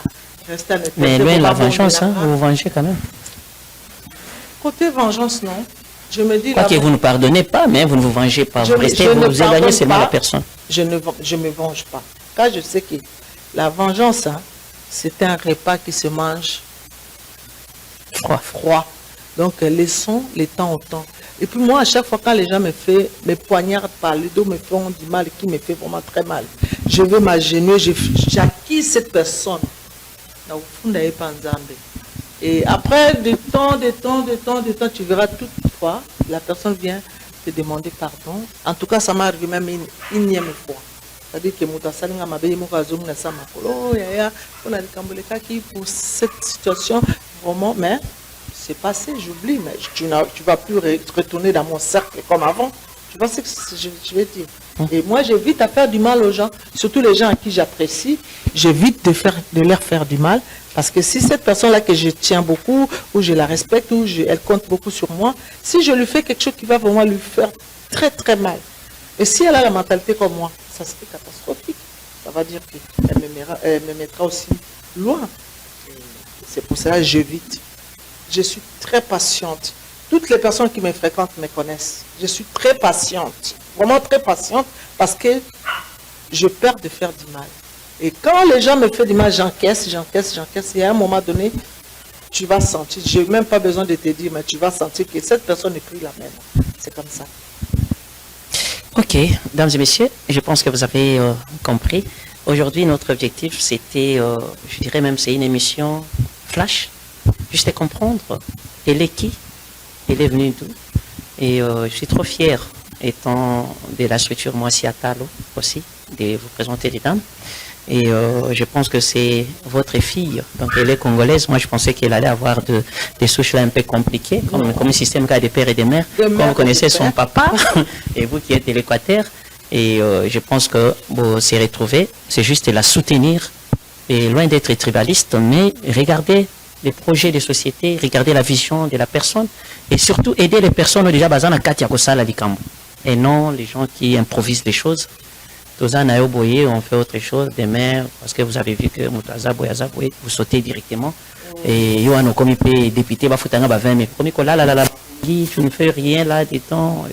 rester à l'intérieur. Mais loin la vengeance, hein, vous vous vengez quand même. Côté vengeance, non. Je me dis... Quoi que vous ne pardonnez pas, mais vous ne vous vengez pas. Vous restez, vous vous éloignez seulement la personne. Je ne me venge pas. Car je sais que la vengeance, hein, c'est un repas qui se mange froid. Donc, laissons les temps au temps. Et puis moi, à chaque fois quand les gens me poignardent par le dos, me font du mal, qui me fait vraiment très mal, je vais m'agenouiller, j'acquise cette personne. Et après, de temps, tu verras toutefois, la personne vient te demander pardon. En tout cas, ça m'est arrivé même une énième fois. C'est-à-dire que pour cette situation, vraiment, mais c'est passé, j'oublie, mais tu ne vas plus retourner dans mon cercle comme avant. Tu vois ce que je vais dire. Et moi, j'évite à faire du mal aux gens, surtout les gens à qui j'apprécie, j'évite de leur faire du mal, parce que si cette personne-là que je tiens beaucoup, ou je la respecte, ou elle compte beaucoup sur moi, si je lui fais quelque chose qui va vraiment lui faire très très mal, et si elle a la mentalité comme moi, ça serait catastrophique. ça va dire qu'elle me mettra aussi loin. C'est pour cela que j'évite. Je suis très patiente. Toutes les personnes qui me fréquentent me connaissent. Je suis très patiente, vraiment très patiente, parce que j'ai peur de faire du mal. Et quand les gens me font du mal, j'encaisse. Et à un moment donné, tu vas sentir, je n'ai même pas besoin de te dire, mais tu vas sentir que cette personne n'est plus la même. C'est comme ça. Ok, mesdames et messieurs, je pense que vous avez compris. Aujourd'hui, notre objectif, c'était, je dirais même, c'est une émission flash, juste à comprendre. Elle est qui? Elle est venue d'où? Et je suis trop fier, étant de la structure Moissi Atalo aussi, de vous présenter les dames. Et je pense que c'est votre fille, donc elle est congolaise. Moi, je pensais qu'elle allait avoir des souches là un peu compliquées, comme un système cas des pères et des mères. Comme vous connaissez son papa, et vous qui êtes de l'Équateur. Et je pense que bon, c'est retrouvé, c'est juste la soutenir, et loin d'être tribaliste, mais regardez les projets de société, regardez la vision de la personne, et surtout aider les personnes déjà basées dans Katia Kosala Likambo, et non les gens qui improvisent les choses. Tous on fait autre chose, demain, parce que vous avez vu que vous sautez directement. Et Yohan, comme il peut député, mais tu ne fais rien là-dedans.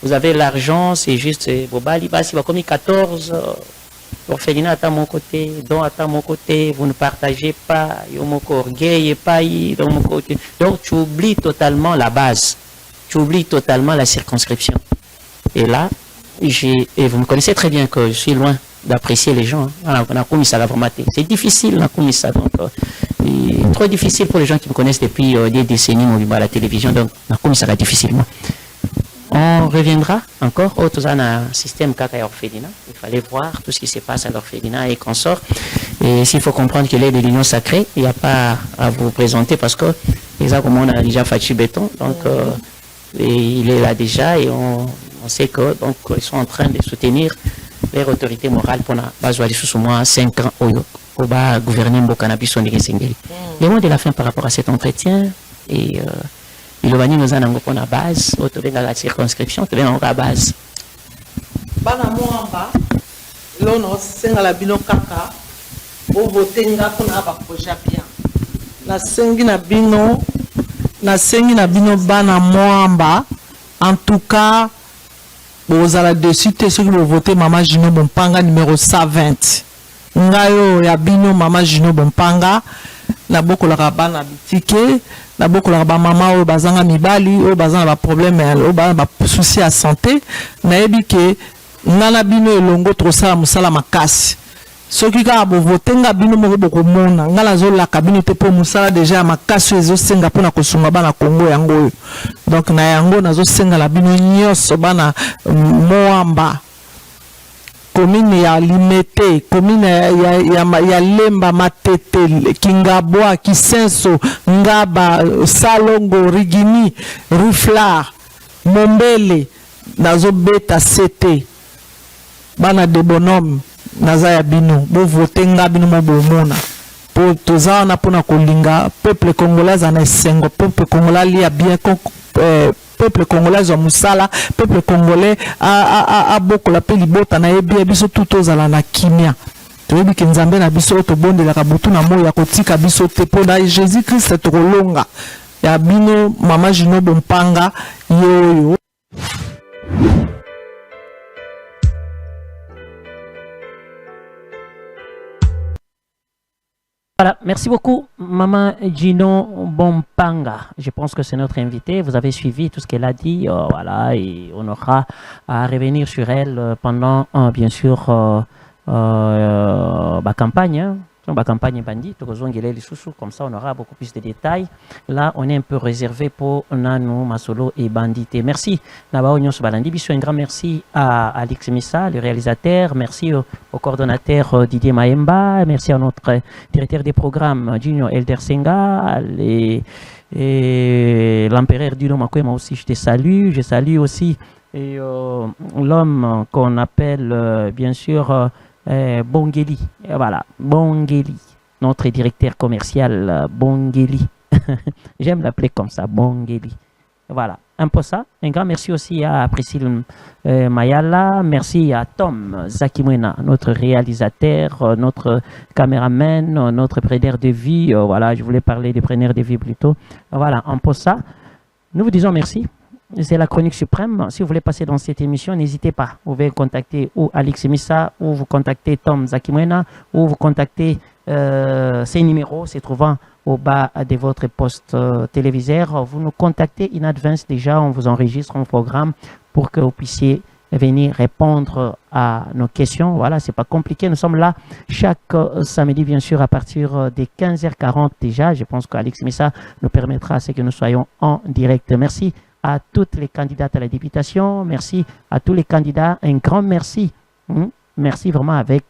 Vous avez l'argent, c'est juste, Bobali, il va comme 14, orphelinat à mon côté, don à mon côté, vous ne partagez pas, orgueil et pas de mon côté. Donc tu oublies totalement la base, tu oublies totalement la circonscription. Et là, et vous me connaissez très bien que je suis loin d'apprécier les gens. C'est difficile, donc, trop difficile pour les gens qui me connaissent depuis des décennies à la télévision. Donc, ça va difficilement. On reviendra encore au système Kaka orphelinat. Il fallait voir tout ce qui se passe à l'orphelinat et consorts. Et s'il faut comprendre qu'il est de l'union sacrée, il n'y a pas à vous présenter parce que les comme on a déjà Fachi Béton, donc il est là déjà et on sait que donc ils sont en train de soutenir leur autorité morale pour bazoali sous moins 5 ans au bas gouverner Mbokanabi Soniri Sengeli. Le mot de la fin par rapport à cet entretien et il va nous en avoir une base, autour de la circonscription, tu en la base. Bana Moamba, l'on sing à la bino kaka, au voter n'a pas projet bien. La sengi na bino bana Moamba, en tout cas, vous allez dessus, ceux qui vont voter Maman Gino Bompanga numéro 120. Ngayo ya bino Maman Gino Bompanga, na boko la rabana bitike. Na beaucoup la mama au bazanga mibali au bazanga ba problème au bazanga ba souci à santé na yebi ke ngana bino elongo trop sala musala makasi soki ka bo votenga bino mo boko mona ngala zo la kabino te po musala déjà makasi ezo senga pona kosunga bana Kongo yango donc na yango nazo senga la bino nyos bana Moamba commune ya Limete, commune ya Lemba Matete, Kingaboa, Kisenso, Ngaba, Salongo, Rigini, Ruflar, Mombele, Nazo Beta CT, Bana de bonhomme, Nazaya Bino, Bo Votenga Bino Mobomona. Pour tous on a pour na kolinga, peuple congolais en esengo, peuple congolais lia bien peuple congolais au musala, peuple congolais a beaucoup la pelibota na ebi biso tout aux ala na kimia. Toyebi ke nzambe na biso to bonde la kabutu na moya kotika biso te po na Jésus Christ to longa. Ya bino Mama Gino Bompanga yo. Voilà, merci beaucoup, Maman Gino Bompanga. Je pense que c'est notre invité. Vous avez suivi tout ce qu'elle a dit. Voilà, et on aura à revenir sur elle pendant, bien sûr, la campagne. Hein. La campagne bandit, comme ça on aura beaucoup plus de détails. Là, on est un peu réservé pour Nano, Masolo et Bandité. Merci. Un grand merci à Alex Missa, le réalisateur. Merci au coordonnateur Didier Maemba. Merci à notre directeur des programmes, Junior Elder Senga. Et l'empereur Duno Makwema aussi, je te salue. Je salue aussi l'homme qu'on appelle, bien sûr, Bongeli, voilà, Bongeli, notre directeur commercial Bongeli. J'aime l'appeler comme ça, Bongeli. Voilà, un peu ça. Un grand merci aussi à Priscille Mayala. Merci à Tom Zakimwena, notre réalisateur, notre caméraman, notre preneur de vie. Voilà, je voulais parler des preneurs de vie plutôt. Voilà, un peu ça. Nous vous disons merci. C'est la chronique suprême. Si vous voulez passer dans cette émission, n'hésitez pas. Vous pouvez contacter ou Alix Missa, ou vous contactez Tom Zakimwena, ou vous contactez ces numéros, se trouvant au bas de votre poste téléviseur. Vous nous contactez in advance déjà, on vous enregistre un programme pour que vous puissiez venir répondre à nos questions. Voilà, c'est pas compliqué. Nous sommes là chaque samedi, bien sûr, à partir des 15h40 déjà. Je pense qu'Alix Missa nous permettra ce que nous soyons en direct. Merci à toutes les candidates à la députation. Merci à tous les candidats. Un grand merci. Merci vraiment avec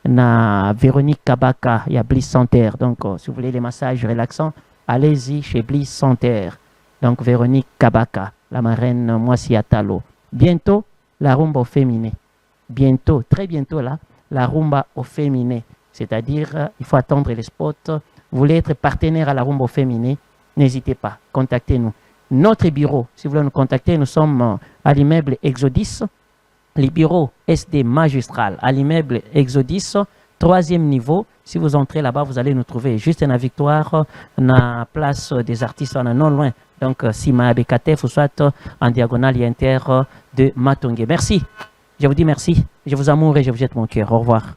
na Véronique Kabaka, il y a Bliss Santerre. Donc, si vous voulez les massages relaxants, allez-y chez Bliss Santerre. Donc, Véronique Kabaka, la marraine Moissi Atalo. Bientôt, la rumba au féminin. Bientôt, très bientôt, là, la rumba au féminin. C'est-à-dire, il faut attendre les spots. Vous voulez être partenaire à la rumba au féminin, n'hésitez pas, contactez-nous. Notre bureau, si vous voulez nous contacter, nous sommes à l'immeuble Exodis. Les bureaux SD magistral à l'immeuble Exodis, 3e niveau. Si vous entrez là-bas, vous allez nous trouver juste à la Victoire, na place des artistes, on est non loin. Donc, si ma Bekatef, ou soit en diagonale inter de Matongue. Merci. Je vous dis merci. Je vous amoure et je vous jette mon cœur. Au revoir.